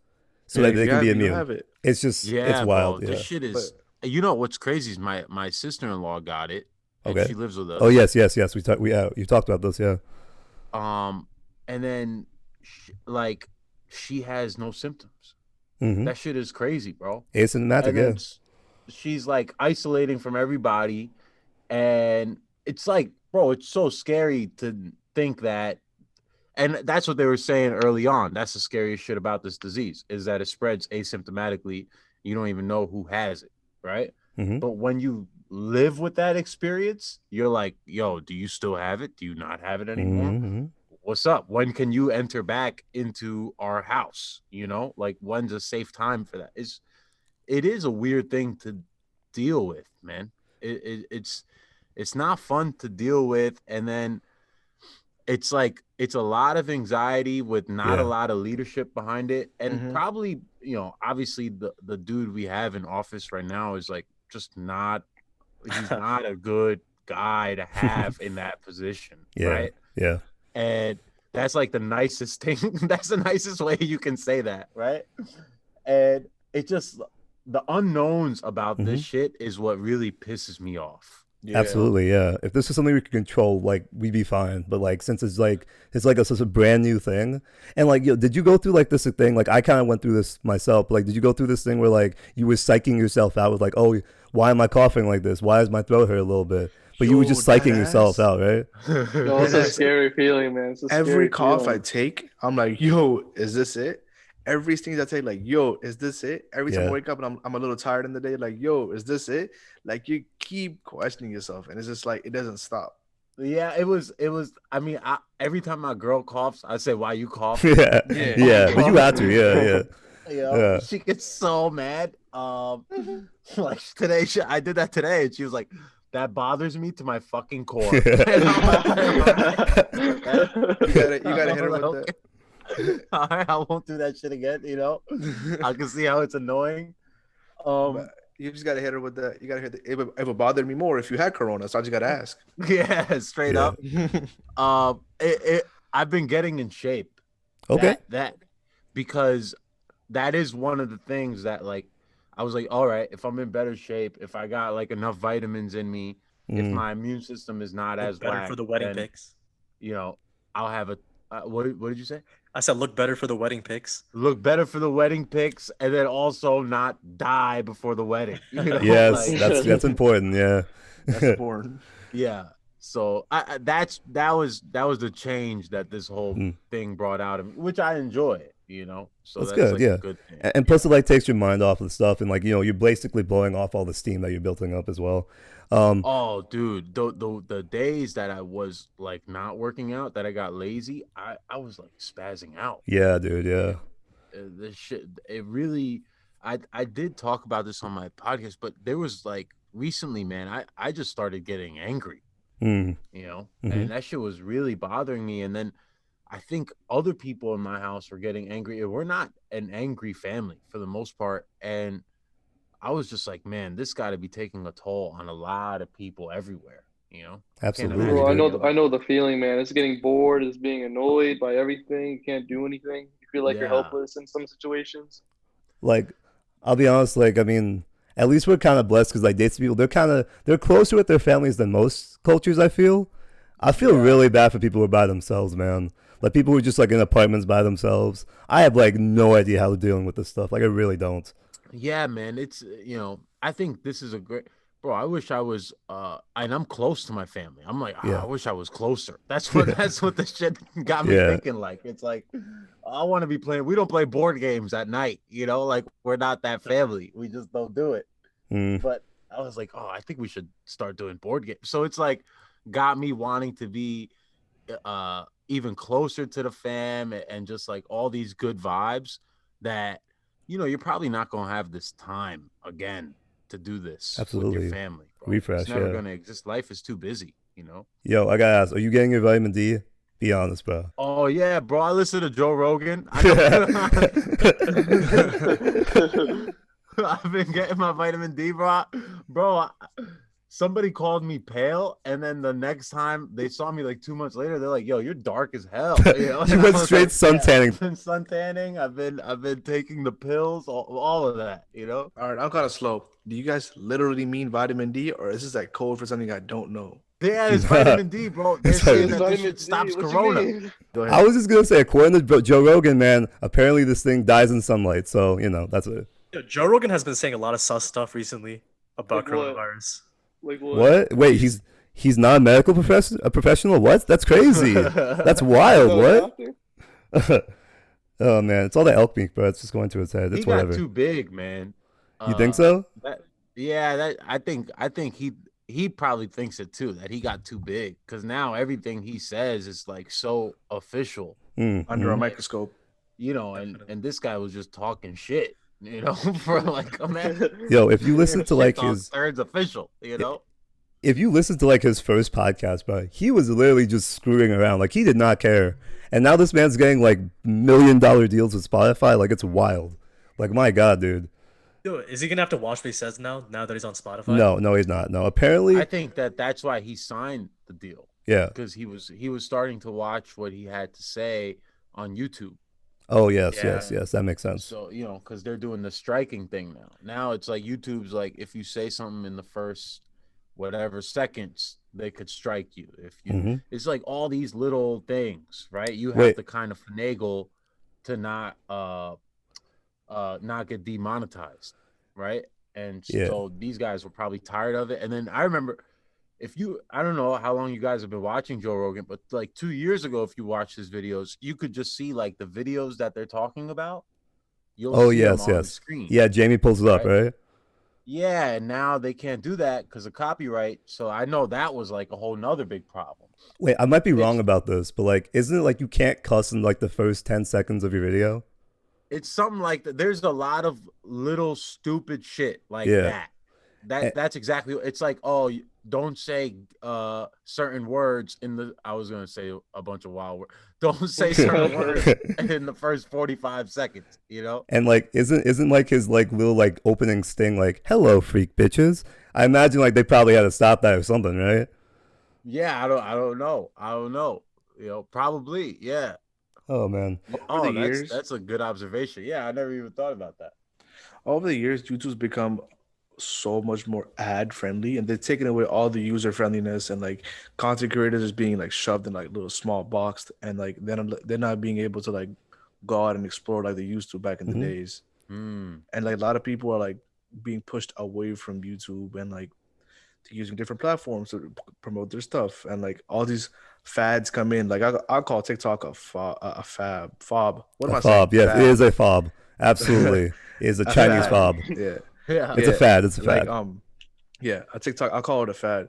so yeah, that if they you can be have it, you immune. have it. It's just, Yeah, it's wild. bro. Yeah. This shit is. You know what's crazy is my sister-in-law got it. And Okay. She lives with us. Oh yes. You talked about this. Yeah. And then she has no symptoms. Mm-hmm. That shit is crazy, bro. Asymptomatic. And Yeah. then she's like isolating from everybody, and it's like, bro, it's so scary to think that. And that's what they were saying early on. That's the scariest shit about this disease is that it spreads asymptomatically. You don't even know who has it, right? Mm-hmm. But when you live with that experience, you're like, yo, do you still have it? Do you not have it anymore? Mm-hmm. What's up? When can you enter back into our house? Like when's a safe time for that? It is a weird thing to deal with, man. It's not fun to deal with, and then it's like it's a lot of anxiety with not Yeah. a lot of leadership behind it, and Mhm. probably obviously the dude we have in office right now is like just not he's not a good guy to have in that position, Yeah. right? Yeah. And that's like the nicest thing. That's the nicest way you can say that, right? And it just the unknowns about this shit is what really pisses me off. Absolutely. Yeah. If this was something we could control, like we'd be fine. But like since it's like such a brand new thing, and like did you go through like this thing? Like I kind of went through this myself. But, like, did you go through this thing where like you were psyching yourself out with like, oh, why am I coughing like this? Why is my throat hurt a little bit? But you were just Yo, psyching yourself deadass. out, right? No, it's a scary feeling, man. It's a Every scary cough I feeling. take, I'm like, yo, is this it? Every sneeze I take, like, yo, is this it? Every time I Yeah. wake up and I'm a little tired in the day, like, yo, is this it? Like, you keep questioning yourself, and it's just like it doesn't stop. Yeah, it was. I mean, every time my girl coughs, I say, "Why you cough?" Yeah. Yeah. Yeah. But you had to. Yeah. Yeah. Yeah. She gets so mad. Like today, I did that today, and she was like, "That bothers me to my fucking core." And I'm like, You gotta hit her with okay. All right, I won't do that shit again. that. I can see how it's annoying. But you just gotta hit her with the. You gotta hit the. It would bother me more if you had corona, so I just gotta ask. Yeah, straight Yeah. up. I've been getting in shape. Okay. That because that is one of the things that like I was like, all right, if I'm in better shape, if I got like enough vitamins in me, if Mm. my immune system is not Look as better whack, for the wedding then, pics. I'll have a what did you say? I said look better for the wedding pics. Look better for the wedding pics, and then also not die before the wedding. Yes, Like, that's important. Yeah. That's important. yeah. So that was the change that this whole Mm. thing brought out of me, which I enjoy. you know. So That's that's good, like a yeah. good thing. And plus, it like takes your mind off of stuff, and like you're basically blowing off all the steam that you're building up as well. Oh, dude, the days that I was like not working out, that I got lazy, I was like spazzing out. Yeah, dude, yeah. This shit, it really, I did talk about this on my podcast, but there was like recently, man, I just started getting angry, Mm, you know, hmm. and that shit was really bothering me. And then I think other people in my house were getting angry. We're not an angry family for the most part, and I was just like, man, this got to be taking a toll on a lot of people everywhere. You know, I can't Absolutely, Bro, imagine I any dude. know other I know family. the feeling, man. It's getting bored, it's being annoyed by everything. You can't do anything. You feel like you're Yeah, helpless in some situations. Like, I'll be honest. Like, I mean, at least we're kind of blessed because like dates people, they're closer with their families than most cultures. I feel yeah, really bad for people who are by themselves, man. Like people who are just like in apartments by themselves. I have like no idea how they're dealing with this stuff. Like, I really don't. yeah, man. It's I think this is a great, bro. I wish I was, and I'm close to my family. I'm like, I Yeah, wish I was closer. That's what the shit got me yeah. thinking. Like, it's like, I want to be playing. We don't play board games at night. Like we're not that family. We just don't do it. Mm, But I was like, oh, I think we should start doing board games. So it's like got me wanting to be even closer to the fam, and just like all these good vibes that you're probably not gonna have this time again to do this with your absolutely. family, bro. It's Refresh, never yeah. gonna exist. Life is too busy. Yo, I gotta ask, are you getting your vitamin D? Be honest, bro. Oh yeah, bro. I listen to Joe Rogan. I know. I've been getting my vitamin D, bro. Bro, somebody called me pale, and then the next time they saw me like 2 months later, they're like, "Yo, you're dark as hell." You And I went was straight like, "Yeah, suntanning. I've been suntanning. I've been taking the pills, all of that. All right, I'm kind of slow. Do you guys literally mean vitamin D, or is this like code for something I don't know? Yeah, it's vitamin D, bro. They're It's saying like, It's that this vitamin shit D. stops What you corona. mean? Go I ahead. was just gonna say, according to Joe Rogan, man, apparently this thing dies in sunlight. So that's it. Yo, Joe Rogan has been saying a lot of sus stuff recently about Like what? coronavirus. Like what? What? Wait, he's not a medical a professional? What? That's crazy. That's He's wild. not a What? doctor? Oh man, it's all the elk meat, bro. It's just going to his head. He It's got whatever. too big, man. You think so? That yeah, that I think he probably thinks it too, that he got too big, because now everything he says is like so official, Under a Mm. microscope. and this guy was just talking shit, for like a man. Yo, if you listen to Shit like talk his turns official. if you listen to like his first podcast, bro, he was literally just screwing around. Like he did not care. And now this man's getting like $1 million deals with Spotify. Like it's wild. Like my God, dude. Yo, is he gonna have to watch what he says now that he's on Spotify? No, no, he's not. No, I apparently, think that's why he signed the deal, yeah. because he was starting to watch what he had to say on YouTube. Oh yes, Yeah. yes, yes. That makes sense. So, because they're doing the striking thing now. Now it's like YouTube's like, if you say something in the first whatever seconds, they could strike you. Hmm. It's like all these little things, right? You have Wait, to kind of finagle to not get demonetized, right? And yeah. so these guys were probably tired of it. And then I remember, I don't know how long you guys have been watching Joe Rogan, but like 2 years ago, if you watch his videos, you could just see like the videos that they're talking about. You'll Oh see them yes, on the yes. screen, Yeah, Jamie pulls it up, right? right? Yeah, and now they can't do that because of copyright. So I know that was like a whole nother big problem. Wait, I might be wrong It's about this, but like, isn't it like you can't cuss in like the first 10 seconds of your video? it's something like that. There's a lot of little stupid shit like Yeah. that. Eh, That's exactly, it's like, oh, don't say certain words I was gonna say a bunch of wild words. Don't say certain words in the first 45 seconds. And like, isn't like his like little like opening sting like, "Hello, freak bitches." I imagine like they probably had to stop that or something, right? Yeah, I don't know. Probably, yeah. Oh man. Over the Oh, that's years, that's a good observation. Yeah, I never even thought about that. over the years, YouTube's become so much more ad friendly, and they've taken away all the user friendliness, and like content creators is being like shoved in like little small box, and like they're not being able to like go out and explore like they used to back in the Hmm. days. Hmm. And like a lot of people are like being pushed away from YouTube, and like to using different platforms to promote their stuff, and like all these fads come in. Like I call TikTok a fob. What A am I saying? fob. Yes, it Fad. is a fob. Absolutely. It is a A Chinese fad. fob. Yeah, Yeah. It's a yeah. fad. It's a Like fad. yeah, a TikTok. I'll call it a fad.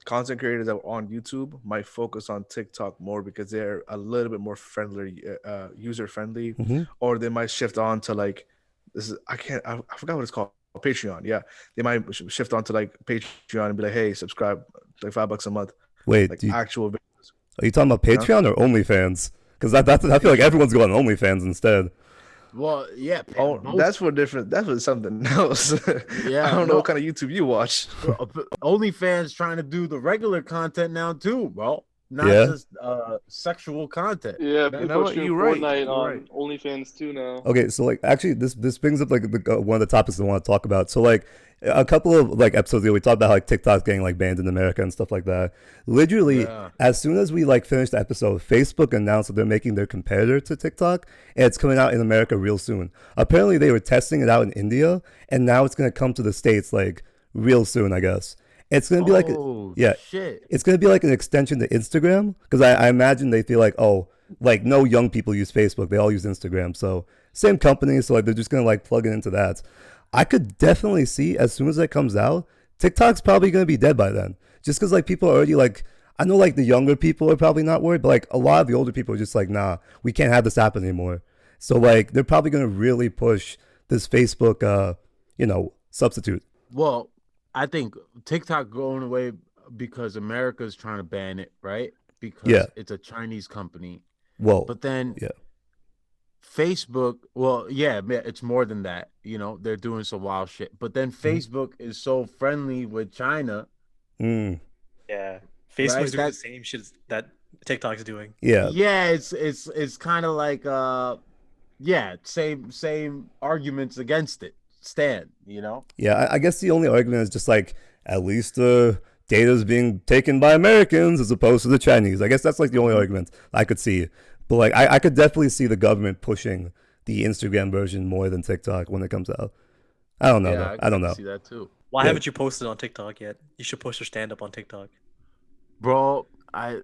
Content creators that are on YouTube might focus on TikTok more because they're a little bit more friendly, user friendly, Hmm. or they might shift on to like this is I forgot what it's called, Patreon. Yeah, they might shift on to like Patreon and be like, hey, subscribe, like $5 a month, Wait, like actual videos. are you talking about Huh? Patreon or OnlyFans? Because I feel like everyone's going on OnlyFans instead. Well, yeah, Oh, both. that's for different. That's for something else. I Yeah, don't know no. what kind of YouTube you watch. OnlyFans trying to do the regular content now too, bro. Not Yeah. just sexual content. Yeah, That- You know people are what? streaming You're right. Fortnite You're on right. OnlyFans too now. Okay, so like actually this brings up like one of the topics I want to talk about. So like a couple of like episodes ago we talked about how like TikTok's getting like banned in America and stuff like that. Literally, Yeah. as soon as we like finished the episode, Facebook announced that they're making their competitor to TikTok and it's coming out in America real soon. Apparently they were testing it out in India and now it's gonna come to the States like real soon, I guess. It's gonna be like Oh yeah, shit. it's gonna be like an extension to Instagram because I imagine they feel like oh like no young people use Facebook, they all use Instagram, so same company, so like they're just gonna like plug it into that. I could definitely see as soon as that comes out, TikTok's probably gonna be dead by then, just because like people are already like I know like the younger people are probably not worried, but like a lot of the older people are just like nah, we can't have this happen anymore. So like they're probably gonna really push this Facebook substitute. Well, I think TikTok going away because America's trying to ban it, right? Because Yeah. it's a Chinese company. Well, But then yeah. Facebook, well, yeah, it's more than that. You know, they're doing some wild shit. But then Facebook is so friendly with China, Mm, Yeah. right? Facebook's doing the That same shit that TikTok's doing. yeah. yeah, it's kind of like yeah, same arguments against it stand, you know? Yeah, I guess the only argument is just like at least the data is being taken by Americans as opposed to the Chinese. I guess that's like the only argument I could see. But like I could definitely see the government pushing the Instagram version more than TikTok when it comes out. I don't know Yeah, though. I don't can know. see that too. Why Yeah. haven't you posted on TikTok yet? You should post your stand up on TikTok. Bro, I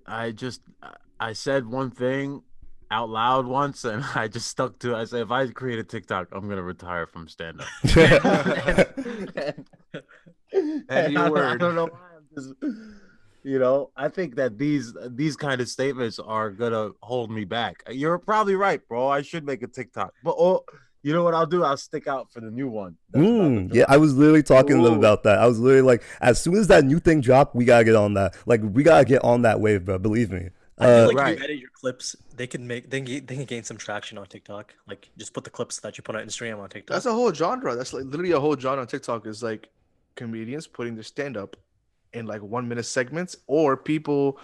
said one thing out loud once and I just stuck to it. I said if I create a TikTok, I'm gonna retire from stand up. And your I word. don't know why I'm just, you know, I think that these kind of statements are gonna hold me back. You're probably right, bro. I should make a TikTok. But you know what I'll do? I'll stick out for the new one. That's about to Yeah, drop. I was literally talking to them Ooh. about that. I was literally like, as soon as that new thing dropped, we gotta get on that. Like, we gotta get on that wave, bro. Believe me. I feel like Right. if you edit your clips, they can gain some traction on TikTok. Like just put the clips that you put on Instagram on TikTok. That's a whole genre. That's like literally a whole genre on TikTok is like comedians putting their stand up in like 1 minute segments or people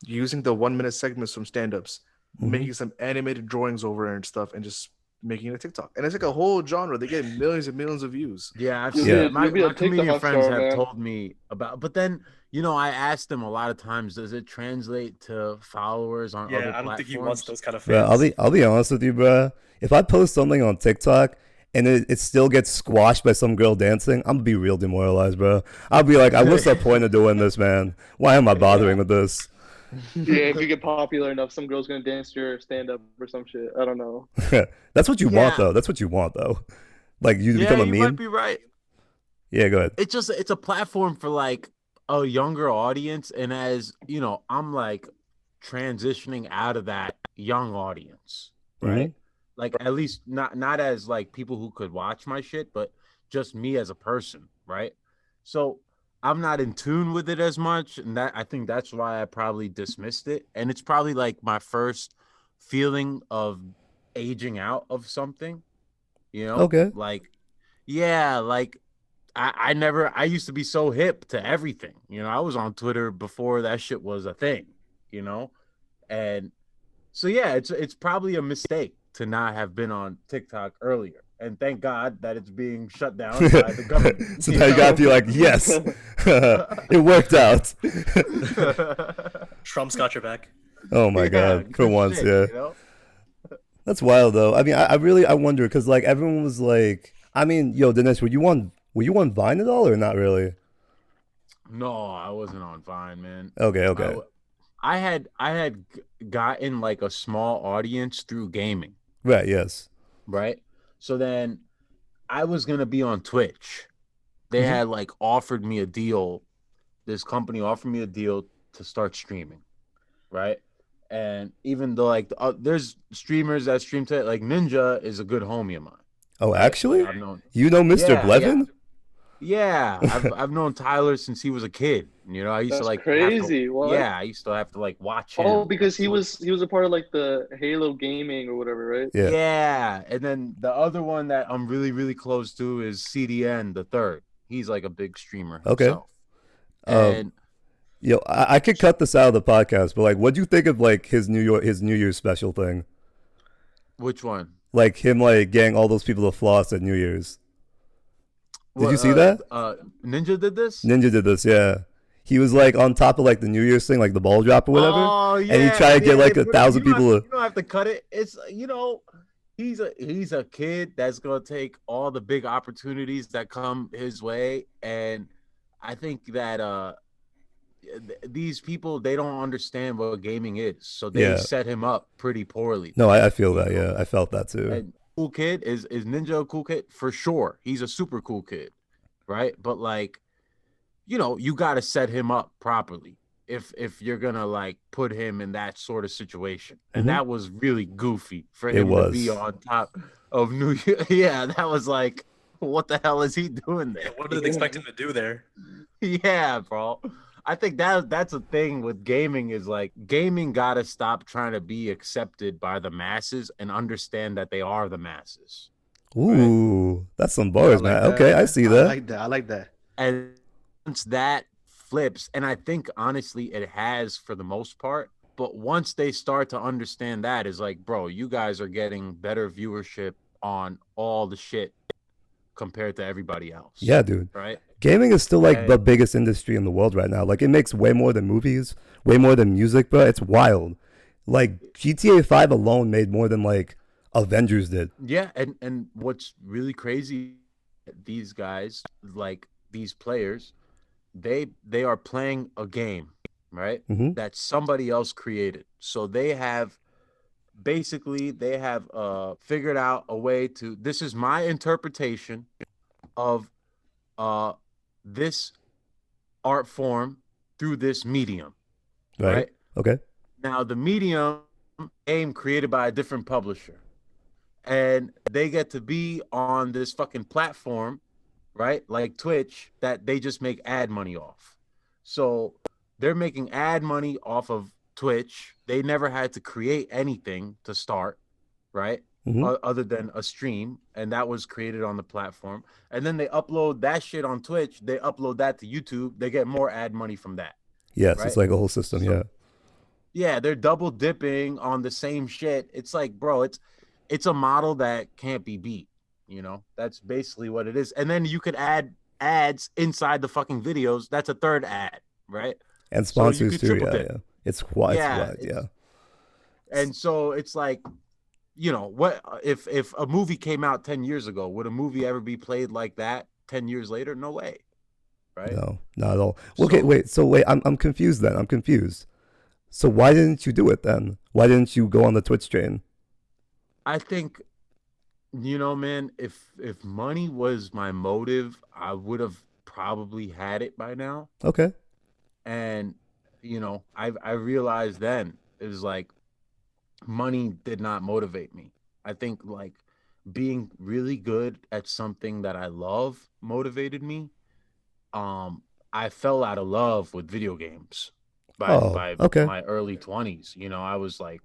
using the 1 minute segments from stand ups, Mhm. making some animated drawings over it and stuff and just making it a TikTok. And it's like a whole genre. They get millions and millions of views. Yeah, I've You'll seen be- it. My, you'll be a my comedian TikTok friends star, have man. told me about, but then you know, I asked them a lot of times, does it translate to followers on other Yeah, I don't think he wants platforms? those kind of Bro, fans. I'll be honest with you, bro. If I post something on TikTok and it still gets squashed by some girl dancing, I'm gonna be real demoralized, bro. I'll be like, what's the point of doing this, man? Why am I bothering with this? Yeah, if you get popular enough, some girl's gonna dance to your stand up or some shit. I don't know. That's what you want, Yeah. though. That's what you want, though. Like you Yeah, become a you meme. might be right. Yeah, go ahead. It's a platform for like a younger audience, and as you know, I'm like transitioning out of that young audience, right? Mhm. Like at least not as like people who could watch my shit, but just me as a person, right? So I'm not in tune with it as much, and that I think that's why I probably dismissed it. And it's probably like my first feeling of aging out of something, you know? Okay. Like, yeah, like I used to be so hip to everything. You know, I was on Twitter before that shit was a thing, you know? And so yeah, it's probably a mistake to not have been on TikTok earlier. And thank God that it's being shut down by the government. So now you gotta be like, yes, it worked out. Trump's got your back. Oh my Yeah, god, for good once, shit, yeah. you know? That's wild though. I mean, I really I wonder because like everyone was like, I mean, yo, Dinesh, were you on Vine at all or not really? No, I wasn't on Vine, man. Okay, I, okay. w- I had gotten like a small audience through gaming, Right, yes. right? So then I was gonna be on Twitch. They Mhm. had like offered me a deal. This company offered me a deal to start streaming, right? And even though like there's streamers that stream to it, like Ninja is a good homie of mine, Oh, right? Like actually? I've known, You know Mr. yeah, yeah, Blevin? yeah. I've known Tyler since he was a kid. You know, I used to That's like have to, crazy. What? yeah, I used to have to like watch Oh, him. Like because he was a part of like the Halo gaming or whatever, right? Yeah. yeah, and then the other one that I'm really really close to is CDN the third. He's like a big streamer Okay. himself, Um, and yo, I could cut this out of the podcast, but like, what'd you think of like his New Year's special thing? which one? Like him like getting all those people to floss at New Year's. Did What you see that? Ninja did this? Ninja did this, yeah. He was like on top of like the New Year's thing, like the ball drop or whatever, Oh and he yeah, tried to get yeah. like a But thousand people. you don't have to cut it. It's he's a kid that's gonna take all the big opportunities that come his way, and I think that these people they don't understand what gaming is, so they Yeah. set him up pretty poorly. No, I feel You that. know? Yeah, I felt that too. And cool kid is Ninja a cool kid for sure. He's a super cool kid, right? But like, you know, you got to set him up properly if you're gonna like put him in that sort of situation. And Mhm. that was really goofy for It him to was. be on top of New Year. Yeah, that was like, what the hell is he doing there? What did they expect him to do there? Yeah, bro. I think that's a thing with gaming is like gaming gotta stop trying to be accepted by the masses and understand that they are the masses. Ooh, that's some I bars, like man. that. Okay, I see I that. like that. I like that. And once that flips, and I think honestly it has for the most part, but once they start to understand that is like, bro, you guys are getting better viewership on all the shit compared to everybody else. Yeah, dude. Right? Gaming is still like the And biggest industry in the world right now. Like it makes way more than movies, way more than music, bro. It's wild. Like GTA 5 alone made more than like Avengers did. yeah, and what's really crazy, these guys, like these players, they are playing a game, right? Mhm. That somebody else created. So they have figured out a way to this is my interpretation of uh this art form through this medium, Right. right? Okay. Now the medium game created by a different publisher, and they get to be on this fucking platform, right? Like Twitch, that they just make ad money off. So they're making ad money off of Twitch. They never had to create anything to start, right? Mhm. Other than a stream, and that was created on the platform. And then they upload that shit on Twitch. They upload that to YouTube. They get more ad money from that, Yes, it's right? like a whole system. So Yeah. yeah, they're double dipping on the same shit. It's like, bro, it's a model that can't be beat. You know, that's basically what it is. And then you could add ads inside the fucking videos. That's a third ad, right? And So you sponsors could too. triple Yeah, dip. yeah. It's wide. It's Yeah, wide. Yeah. and so it's like, you know, what if a movie came out 10 years ago, would a movie ever be played like that 10 years later? No way. Right? No, not at all. Okay, So wait. So wait, I'm confused then. I'm confused. So why didn't you do it then? Why didn't you go on the Twitch train? I think, you know, man, if money was my motive, I would have probably had it by now. Okay. And you know, I realized then it was like money did not motivate me. I think like being really good at something that I love motivated me. I fell out of love with video games Oh, by okay. my early 20s. You know, I was like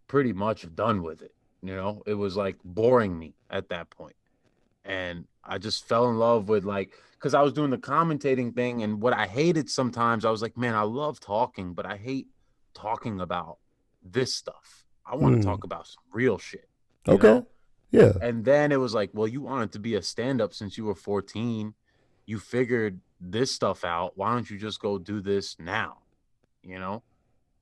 pretty much done with it. You know, it was like boring me at that point. And I just fell in love with like because I was doing the commentating thing, and what I hated sometimes, I was like, man, I love talking, but I hate talking about this stuff. I want to Hmm. talk about some real shit. You Okay. know? Yeah. And then it was like, well, you wanted to be a stand-up since you were 14. You figured this stuff out. Why don't you just go do this now? You know?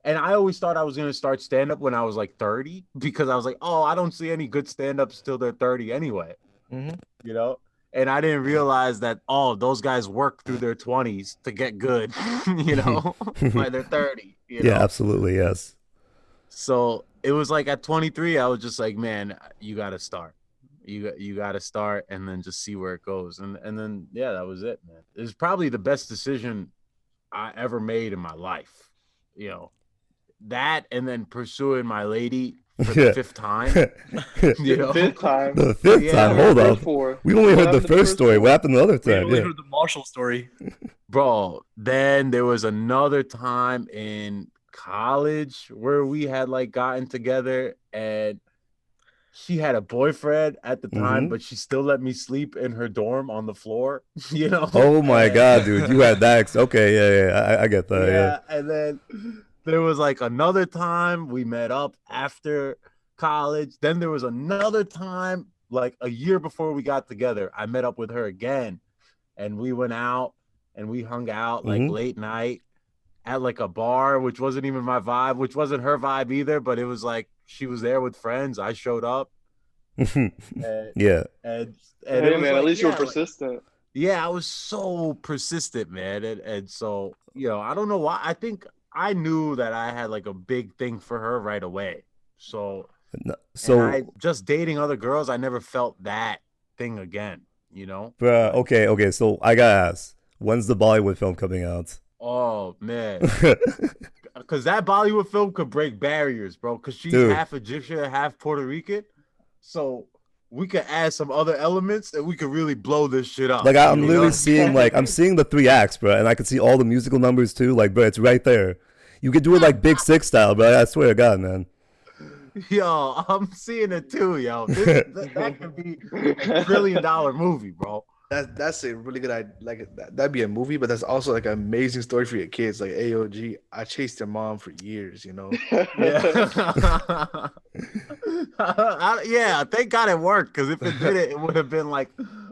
And I always thought I was going to start stand-up when I was like 30 because I was like, oh, I don't see any good stand-ups till they're 30 anyway. Mhm. You know? And I didn't realize that those guys work through their 20s to get good, you know, by their 30, you Yeah, know. absolutely, yes. So it was like at 23, I was just like, man, you got to start. You got to start and then just see where it goes. And then yeah, that was it, man. It was probably the best decision I ever made in my life. You know, that and then pursuing my lady for the Yeah. fifth time, you know. Fifth time. The fifth Yeah. time, hold First up. four. We only What heard the happened to the first first story. four? What happened the other We time? only Yeah. heard the Marshall story. Bro, then there was another time in college where we had like gotten together and she had a boyfriend at the time, Mhm. but she still let me sleep in her dorm on the floor, you know? Oh my And- god, dude, you had that. Okay, yeah, I get that. Yeah. yeah, and then there was like another time we met up after college. Then there was another time, like a year before we got together, I met up with her again, and we went out and we hung out like Mhm. late night at like a bar, which wasn't even my vibe, which wasn't her vibe either, but it was like she was there with friends. I showed up, and Yeah. and Hey it was man, like, at least you were yeah, like- persistent. yeah, I was so persistent, man. And so, you know, I don't know why. I think I knew that I had like a big thing for her right away. So, No, and so, I just dating other girls, I never felt that thing again, you know? bruh, Like, okay. So I gotta ask, when's the Bollywood film coming out? oh man. Because that Bollywood film could break barriers, bro. Because she's Dude. half Egyptian and half Puerto Rican. So we could add some other elements and we could really blow this shit up. Like I'm you literally know? seeing I'm seeing the 3 acts, bro, and I can see all the musical numbers too. Like, bro, it's right there. You could do it like Big Six style, bro. I swear to God, man. Yo, I'm seeing it too, yo. That could be a $1 billion movie, bro. That's a really good idea. Like that'd be a movie, but that's also like an amazing story for your kids. Like AOG, I chased your mom for years, you know. Yeah. Yeah, thank God it worked, because if it didn't, it would have been like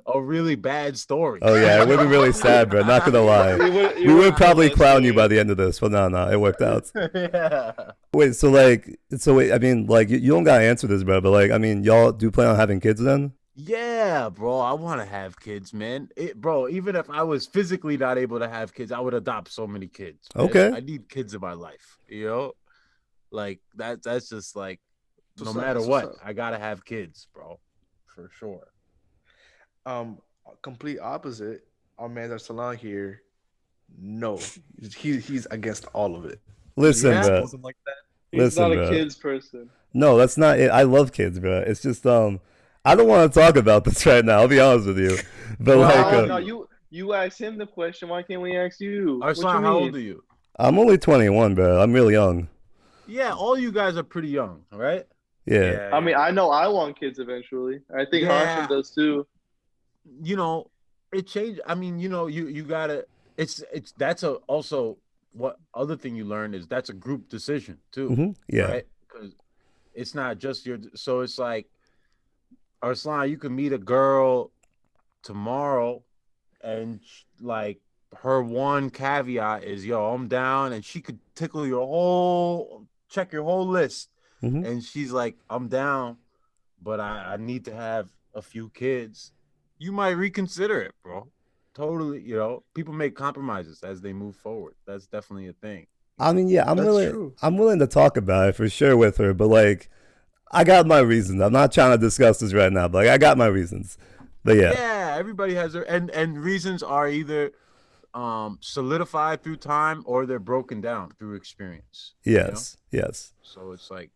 a really bad story. Oh yeah, it would be really sad, bro. Not gonna lie. We would probably clown you by the end of this, but no, it worked out. Yeah. Wait, wait, I mean, like, you don't gotta answer this, bro, but like, I mean, y'all do plan on having kids then? Yeah, bro, I want to have kids, man. Bro, even if I was physically not able to have kids, I would adopt so many kids. Man. Okay. I need kids in my life, you know? Like that's just like no What's up? matter That's what, what's up. I gotta have kids, bro. For sure. Complete opposite. Our man Arsalan here. No, he's against all of it. Listen, Yeah. bro. Wasn't like that. He's Listen, not a bro. kids person. No, that's not it. I love kids, bro. It's just I don't want to talk about this right now. I'll be honest with you, but No, like, No, you asked him the question. Why can't we ask you? What Arslan, you how mean? old are you? I'm only 21, bro. I'm real young. Yeah, all you guys are pretty young, right? Yeah. I mean, I know I want kids eventually. I think Yeah. Hashim does too. You know, it changed. I mean, you know, you gotta. It's that's also what other thing you learn is that's a group decision too. Hmm. Yeah. Right? Because it's not just your. So it's like, Arslan, you can meet a girl tomorrow, and like her one caveat is, yo, I'm down, and she could check your whole list, Mhm. and she's like, I'm down, but I need to have a few kids. You might reconsider it, bro. Totally, you know, people make compromises as they move forward. That's definitely a thing. I mean, yeah, That's true. I'm willing to talk about it for sure with her, but like, I got my reasons. I'm not trying to discuss this right now, but like, I got my reasons. But yeah. Yeah, everybody has their and reasons are either solidified through time or they're broken down through experience. you know? Yes. So it's like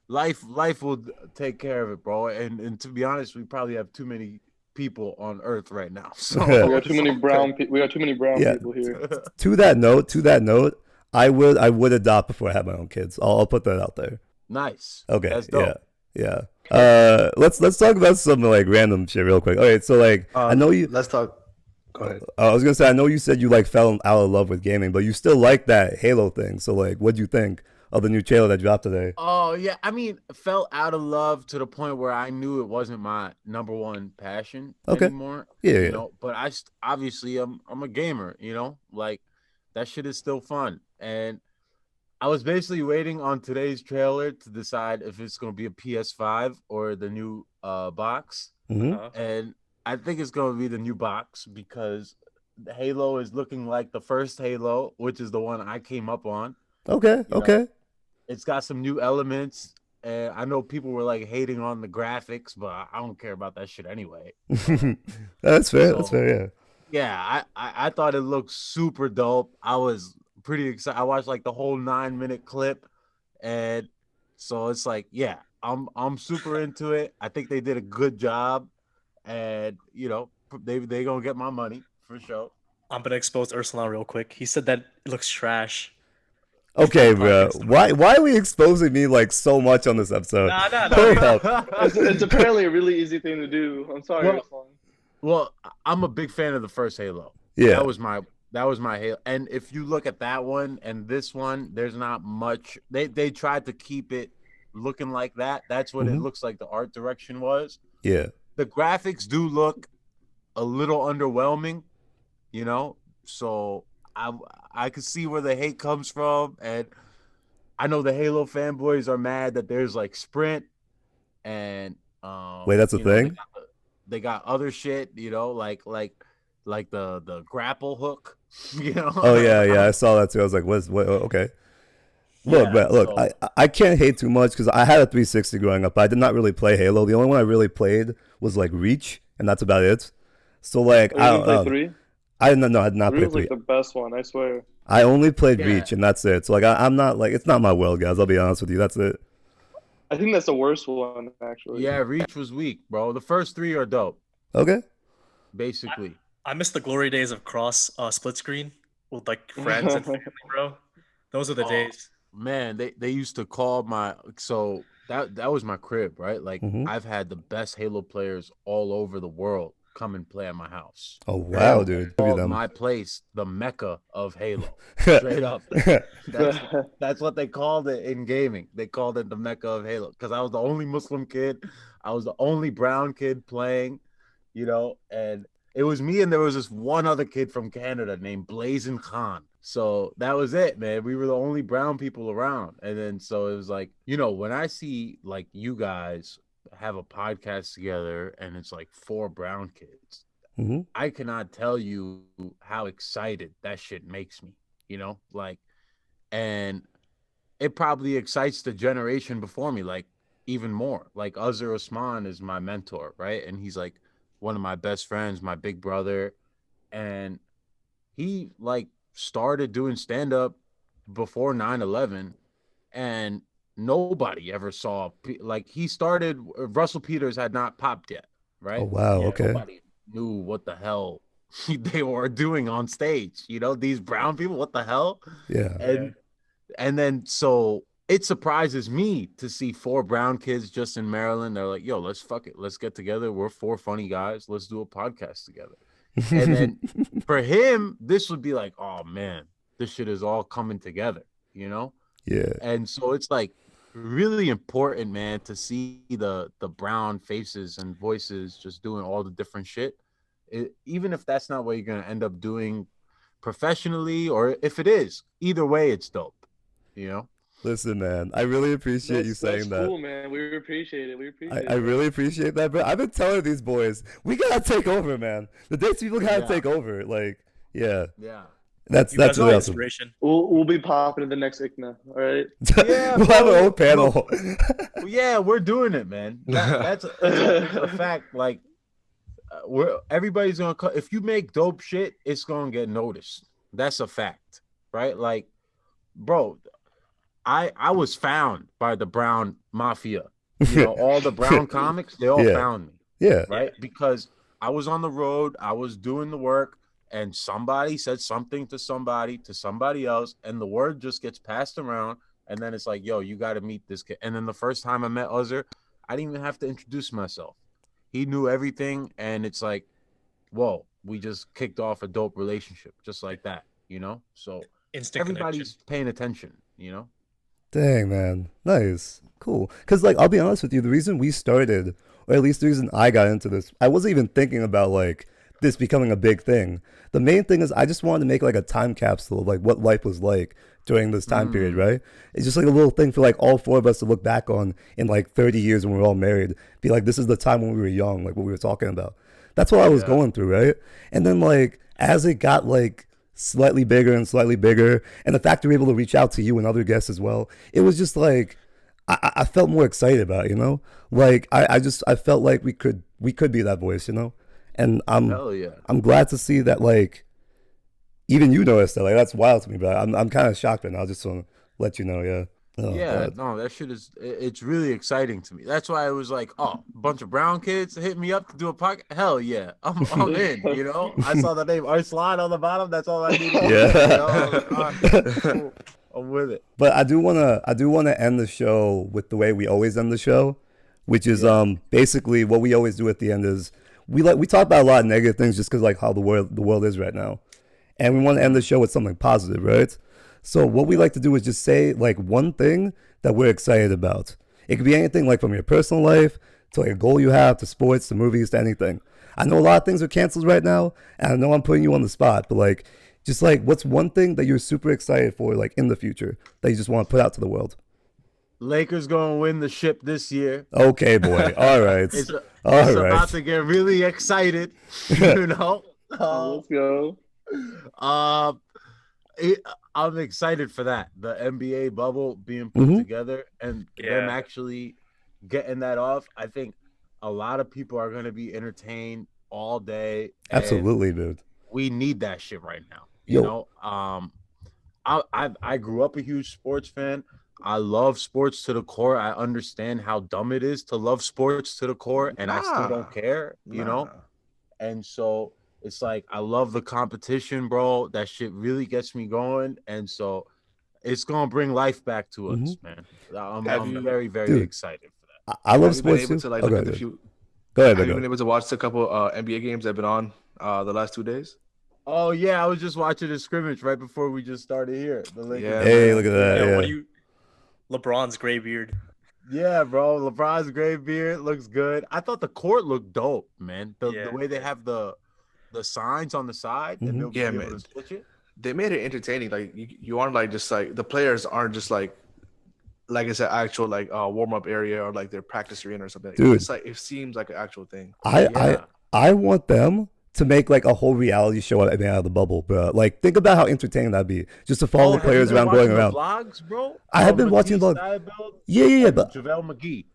life will take care of it, bro. And to be honest, we probably have too many people on Earth right now. So We got too many it's brown. okay. We got too many brown Yeah. people here. To that note, I would adopt before I have my own kids. I'll put that out there. Nice. Okay. That's dope. Yeah. Let's talk about something like random shit real quick. All right, so like, I know you. Let's talk. Go ahead. I was gonna say, I know you said you like fell out of love with gaming, but you still like that Halo thing. So like, what'd you think of the new trailer that dropped today? Oh yeah, I mean, fell out of love to the point where I knew it wasn't my number one passion Okay. anymore. Yeah, you yeah. know. But obviously I'm a gamer. You know, like that shit is still fun. And I was basically waiting on today's trailer to decide if it's gonna be a PS5 or the new box. Hmm. And I think it's gonna be the new box because Halo is looking like the first Halo, which is the one I came up on. Okay, You know, okay. it's got some new elements. And I know people were like hating on the graphics, but I don't care about that shit anyway. That's fair. That's So fair. Yeah. yeah, I thought it looked super dope. I was pretty excited. I watched like the whole 9-minute clip, and so it's like, yeah, I'm super into it. I think they did a good job, and they gonna get my money for sure. I'm gonna expose Ursula real quick. He said that it looks trash before the Okay, bro. podcast started. Why are we exposing me like so much on this episode? Nah, nah, Hold nah. up. It's apparently a really easy thing to do. I'm sorry, Well, Ruslan. well, I'm a big fan of the first Halo. Yeah. That was my Halo. And if you look at that one and this one, there's not much. They tried to keep it looking like that. That's what it Mhm. looks like the art direction was. Yeah. The graphics do look a little underwhelming, you know. So I could see where the hate comes from, and I know the Halo fanboys are mad that there's like sprint and Wait, that's a you know thing? they got other shit, like the grapple hook, Oh yeah, yeah. I saw that too. I was like, what? Okay. Look, Yeah, man. Look, so I can't hate too much because I had a 360 growing up. I did not really play Halo. The only one I really played was like Reach, and that's about it. So like, Oh, I you don't didn't play know. three? I didn't know. I did not Three play was like three. the best one, I swear. I only played yeah, Reach, and that's it. So like, I'm not like it's not my world, guys. I'll be honest with you. That's it. I think that's the worst one, actually. yeah, Reach was weak, bro. The first three are dope, Okay. basically. I miss the glory days of cross split screen with like friends and family, bro. Those are the Oh days. man, they used to call that was my crib, right? Like Hmm. I've had the best Halo players all over the world come and play at my house. Oh They wow, dude. Give you called them. my place the Mecca of Halo. Straight up. That's that's what they called it in gaming. They called it the Mecca of Halo because I was the only Muslim kid. I was the only brown kid playing, and it was me and there was this one other kid from Canada named Blazin Khan. So that was it, man. We were the only brown people around. And then so it was like, when I see like you guys have a podcast together and it's like 4 brown kids, Hmm. I cannot tell you how excited that shit makes me, like, and it probably excites the generation before me, like, even more. Like, Azhar Usman is my mentor, right? And he's like one of my best friends, my big brother. And he, like, started doing stand up before 9/11, and nobody ever saw, like, he started, Russell Peters had not popped yet, Oh right? wow. Yeah. Okay. Nobody knew what the hell they were doing on stage. These brown people, what the hell? Yeah. And and then so it surprises me to see 4 brown kids just in Maryland. They're like, yo, let's fuck it. Let's get together. We're 4 funny guys. Let's do a podcast together. And then for him, this would be like, oh man, this shit is all coming together, Yeah. And so it's like really important, man, to see the brown faces and voices just doing all the different shit. Even if that's not what you're gonna end up doing professionally, or if it is, either way, it's dope. Listen, man. I really appreciate you That's saying that. cool, man. We appreciate it. We appreciate I it. really appreciate that, bro. I've been telling these boys, we gotta take over, man. The Deuce people gotta Yeah. take over. Like, yeah. Yeah. That's You guys are really my awesome. inspiration. We'll be popping in the next ICNA, all right? Yeah, We'll have bro. our own panel. Well, yeah, we're doing it, man. That's a fact. Like, everybody's gonna if you make dope shit, it's gonna get noticed. That's a fact, right? Like, bro, I was found by the Brown Mafia. All the Brown comics, they all Yeah. found me, Yeah. right? Because I was on the road, I was doing the work, and somebody said something to somebody else, and the word just gets passed around, and then it's like, yo, you got to meet this kid. And then the first time I met Uzzer, I didn't even have to introduce myself. He knew everything, and it's like, whoa, we just kicked off a dope relationship just like that, So Instant everybody's connection. paying attention, Dang, man. Nice. Cool. Because, like, I'll be honest with you, the reason we started, or at least the reason I got into this, I wasn't even thinking about, like, this becoming a big thing. The main thing is I just wanted to make, like, a time capsule of, like, what life was like during this time period, right? It's just, like, a little thing for, like, all 4 of us to look back on in, like, 30 years when we're all married. Be like, this is the time when we were young, like, what we were talking about. That's what I was Yeah. going through, right? And then like as it got like slightly bigger and slightly bigger, and the fact they were able to reach out to you and other guests as well, it was just like I felt more excited about it, you know? Like I felt like we could be that voice, you know? And Hell yeah. I'm glad to see that like even you noticed that. Like that's wild to me, but I'm kind of shocked right now. I just want to let you know, yeah. Oh, Yeah, God. no, that shit is it's really exciting to me. That's why I was like, oh, a bunch of brown kids hit me up to do a podcast. Hell yeah, I'm in. You know, I saw the name Arslan on the bottom. That's all I needed. Yeah. You know, I was like, all right, cool. I'm with it. But I do wanna end the show with the way we always end the show, which is basically what we always do at the end is we talk about a lot of negative things just because like how the world is right now, and we want to end the show with something positive, right? So what we like to do is just say like one thing that we're excited about. It could be anything like from your personal life to like a goal you have to sports to movies to anything. I know a lot of things are canceled right now, and I know I'm putting you on the spot, but like just like what's one thing that you're super excited for like in the future that you just want to put out to the world? Lakers gonna win the ship this year. Okay, boy. All right. It's, All it's right. about to get really excited. You know. Let's go. Um, I'm excited for that. The NBA bubble being put Mhm. together and them actually getting that off. I think a lot of people are going to be entertained all day. and Absolutely, dude. We need that shit right now. Yo. You know, I grew up a huge sports fan. I love sports to the core. I understand how dumb it is to love sports to the core, and I still Nah. don't care. You know, Nah. and so it's like I love the competition, bro. That shit really gets me going, and so it's gonna bring life back to us, man. I'm Have you- very, very Dude. excited for that. I love Have you been sports able too. to like Oh, look go at ahead, the dude. few? Go ahead, Have you go been ahead. able to watch a couple NBA games that have been on the last 2 days? Oh yeah, I was just watching the scrimmage right before we just started here. The Lakers. Yeah, Hey, man. look at that. Yo, Yeah. what do you? LeBron's gray beard. Yeah, bro. LeBron's gray beard looks good. I thought the court looked dope, man. The Yeah. way they have the signs on the side and they'll Yeah, be able man. to switch it. They made it entertaining. Like you aren't like just like the players aren't just like it's an actual like warm up area or like their practice arena or something. Dude. It's like it seems like an actual thing. Yeah. I want them to make like a whole reality show out of the bubble, bro. Like think about how entertaining that'd be. Just to follow the have you players been around going watching around. the vlogs, bro? I have been watching Matisse vlogs. Thybulle Yeah, and but JaVale McGee.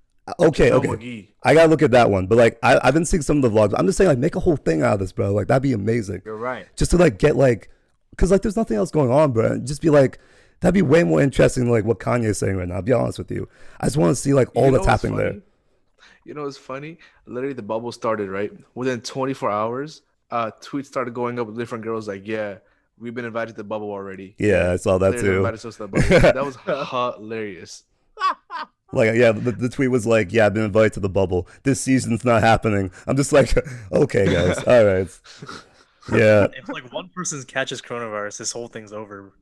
okay, JaVale okay. McGee. I gotta look at that one. But like I've been seeing some of the vlogs. I'm just saying like make a whole thing out of this, bro. Like that'd be amazing. You're right. Just to like get like because like there's nothing else going on, bro. And just be like that'd be way more interesting than like what Kanye's saying right now. I'll be honest with you. I just want to see like all You know that's what's happening there. funny? You know what's funny? Literally, the bubble started right within 24 hours. Tweets started going up with different girls like, "Yeah, we've been invited to the bubble already." Yeah, I saw that Players too. invited us to the bubble. That was hilarious. Like, yeah, the tweet was like, yeah, I've been invited to the bubble. This season's not happening. I'm just like, okay, guys. All right. Yeah. If like one person catches coronavirus, this whole thing's over.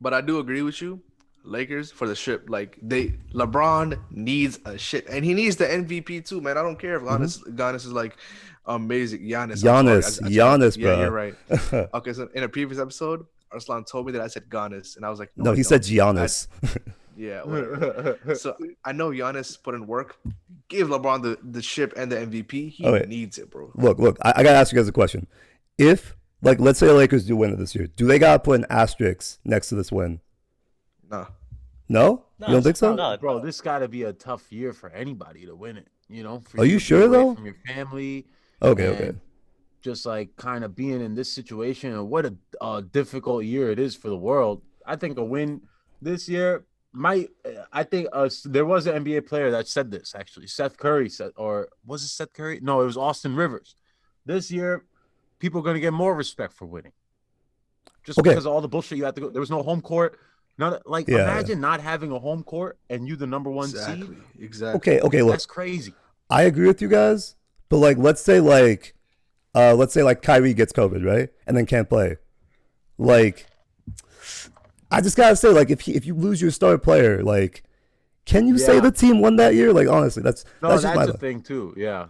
But I do agree with you. Lakers for the ship. Like LeBron needs a shit, and he needs the MVP too, man. I don't care if Giannis is like amazing. Giannis, Giannis, yeah, bro. you're right. Okay, so in a previous episode, Arslan told me that I said Giannis, and I was like, No, I he said don't. Giannis. Yeah, whatever. So I know Giannis put in work. Give LeBron the ship and the MVP. He Oh, wait. needs it, bro. Look, I gotta ask you guys a question. If, like, let's say the Lakers do win it this year, do they gotta put an asterisk next to this win? Nah. No? No, You don't think so? no. Bro, this got to be a tough year for anybody to win it. You know, for Are you to be sure, away though? From your family. Okay, and okay. Just like kind of being in this situation and what a difficult year it is for the world. I think a win this year might. I think there was an NBA player that said this actually. Seth Curry said, or was it Seth Curry? No, it was Austin Rivers. This year, people are going to get more respect for winning. Just Okay. because of all the bullshit you had to go. There was no home court. Not like Yeah. imagine not having a home court and you the number one Exactly. seed. Exactly. Okay, look, That's crazy. I agree with you guys, but like, let's say like Kyrie gets COVID, right? And then can't play. Like, I just gotta say, like, if you lose your star player, like, can you say Yeah. the team won that year? Like, honestly, No, that's that's just my a thing too. Yeah.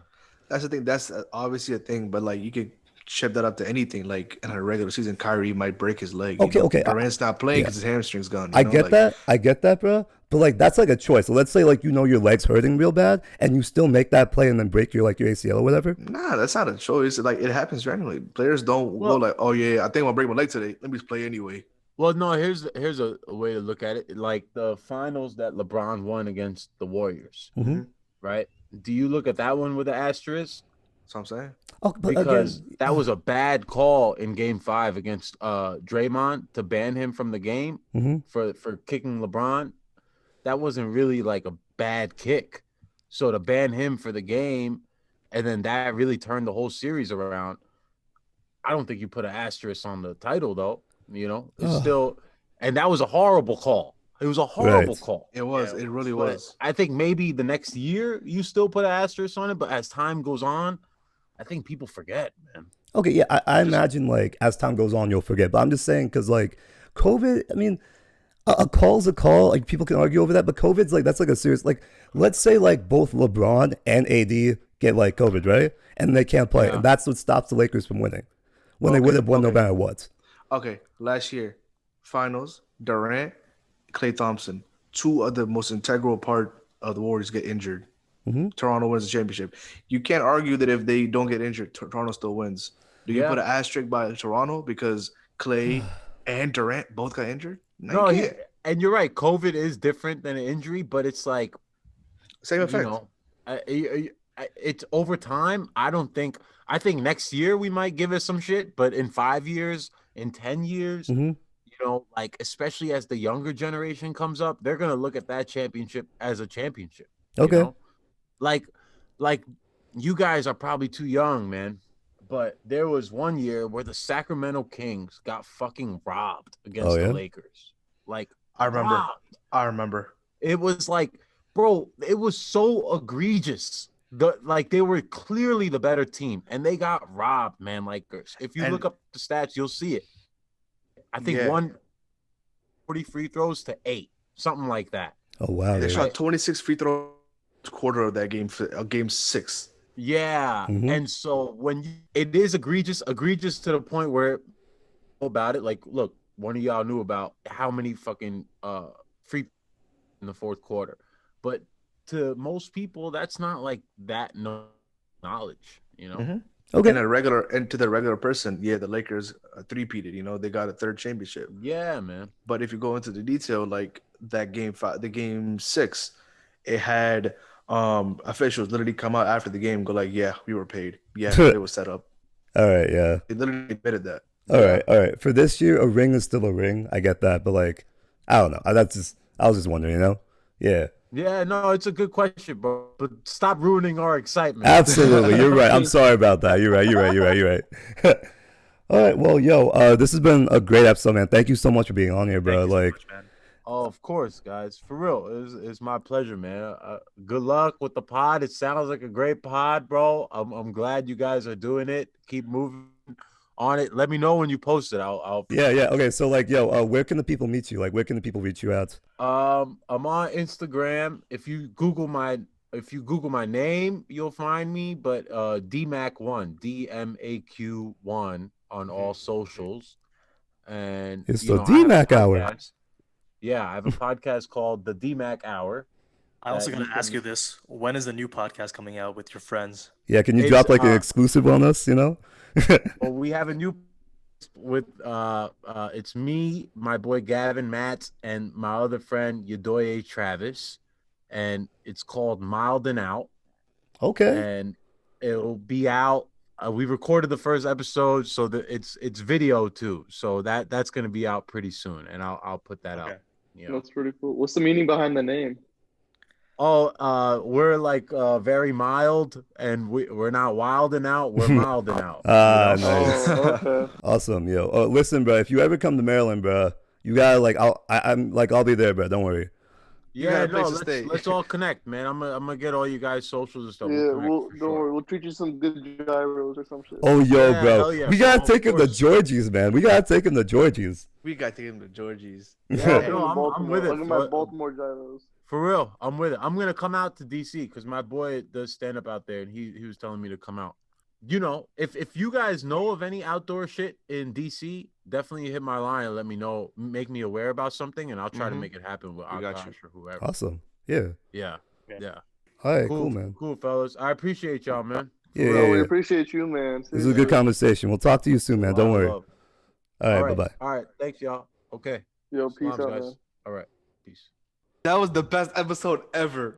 That's the thing. That's obviously a thing, but like you could chip that up to anything. Like in a regular season, Kyrie might break his leg. Okay. Durant's not playing Yeah. because his hamstring's gone. I get that, bro. But like that's like a choice. So let's say like your leg's hurting real bad, and you still make that play and then break your ACL or whatever. Nah, that's not a choice. Like it happens randomly. Players don't go Well- like, oh yeah, I think I'm gonna break my leg today. Let me just play anyway. Well, no, here's a way to look at it. Like the finals that LeBron won against the Warriors, Mhm. right? Do you look at that one with an asterisk? That's what I'm saying. Oh, but Because again, that was a bad call in Game 5 against Draymond to ban him from the game Mhm. for kicking LeBron. That wasn't really like a bad kick. So to ban him for the game, and then that really turned the whole series around. I don't think you put an asterisk on the title though. It's still, and that was a horrible call. It was a horrible call. It was. It really But was. I think maybe the next year you still put an asterisk on it, but as time goes on, I think people forget, man. okay, yeah, I imagine like as time goes on you'll forget. But I'm just saying because like COVID, I mean, a call's a call. Like people can argue over that, but COVID's like that's like a serious like. Let's say like both LeBron and AD get like COVID, right? And they can't play, and that's what stops the Lakers from winning when they would have won no matter what. Okay, last year, finals, Durant, Klay Thompson, two of the most integral part of the Warriors get injured. Toronto wins the championship. You can't argue that if they don't get injured, Toronto still wins. Do you put an asterisk by Toronto because Klay and Durant both got injured? No, you can't. and you're right. COVID is different than an injury, but it's like, Same effect. it's over time. I think next year we might give it some shit, but in 5 years, in 10 years, like especially as the younger generation comes up, they're gonna look at that championship as a championship. Okay. Like you guys are probably too young, man. But there was one year where the Sacramento Kings got fucking robbed against the Lakers. Like I remember. robbed. I remember. It was like, bro, it was so egregious. They were clearly the better team, and they got robbed, man. Like if you look up the stats, you'll see it. I think 40 free throws to 8, something like that. Oh wow, They dude. shot 26 free throws quarter of that game for game 6. Yeah, and so it is egregious to the point where about it. Like, look, one of y'all knew about how many fucking free in the fourth quarter, but to most people, that's not like that knowledge, Okay. And to the regular person, the Lakers three-peated. They got a third championship. Yeah, man. But if you go into the detail, like that game 5, the game 6, it had officials literally come out after the game and go like, yeah, we were paid. Yeah, it was set up. All right, yeah. They literally admitted that. All right. For this year, a ring is still a ring. I get that, but like, I don't know. I was just wondering, Yeah. Yeah, no, it's a good question, bro. But stop ruining our excitement. Absolutely, you're right. I'm sorry about that. You're right. All right, well, yo, this has been a great episode, man. Thank you so much for being on here, bro. Thank you so Like, much, man. Oh, of course, guys. For real, it's my pleasure, man. Good luck with the pod. It sounds like a great pod, bro. I'm glad you guys are doing it. Keep moving on it. Let me know when you post it. I'll yeah. Okay, so like, yo, where can the people meet you? Like, where can the people reach you at? I'm on Instagram. If you Google my name, you'll find me. But DMAQ1, DMAQ1 on all socials. And It's you the know, I have a DMAC hour. podcast. Yeah, I have a podcast called the DMAC Hour. I also that gotta you ask can- you this: when is the new podcast coming out with your friends? Yeah, can you It's, drop like an exclusive on us? Well, we have a new with it's me, my boy Gavin Matt, and my other friend Yadoye Travis, and it's called Mild and Out, Okay. and it'll be out. We recorded the first episode, so that it's video too, so that's gonna be out pretty soon, and I'll put that Okay. out. You know? That's pretty cool. What's the meaning behind the name? Oh, we're like very mild, and we're not wilding out. We're milding out. Ah, you know? nice. Oh, okay. Awesome, yo. Oh, listen, bro. If you ever come to Maryland, bro, you gotta like, I'll be there, bro. Don't worry. You got Yeah, a place no, to stay. let's all connect, man. I'm gonna get all you guys socials and stuff. Yeah, We'll connect we'll for don't sure. worry. We'll treat you some good gyros or some shit. Oh, yo, Yeah, bro. hell yeah, We bro, gotta of take him to course. Georgie's, man. We gotta take him to Georgie's. We got to take him to Georgie's. Yeah, Take 'em no, to I'm Baltimore. with it. Look at my Baltimore gyros. For real, I'm with it. I'm gonna come out to DC because my boy does stand up out there, and he was telling me to come out. you know, if you guys know of any outdoor shit in DC, definitely hit my line and let me know, make me aware about something, and I'll try to make it happen with We got Akash you. or whoever. Awesome. Yeah. Yeah. Yeah. Yeah. All right. Cool, man. Cool, fellas. I appreciate y'all, man. Yeah. Bro, we yeah. appreciate you, man. This is a good Seriously. conversation. We'll talk to you soon, man. A lot Don't of worry. love. All right. Bye bye. All right. Thanks, y'all. Okay. Yo, peace Salams, out, guys. man. All right. Peace. That was the best episode ever.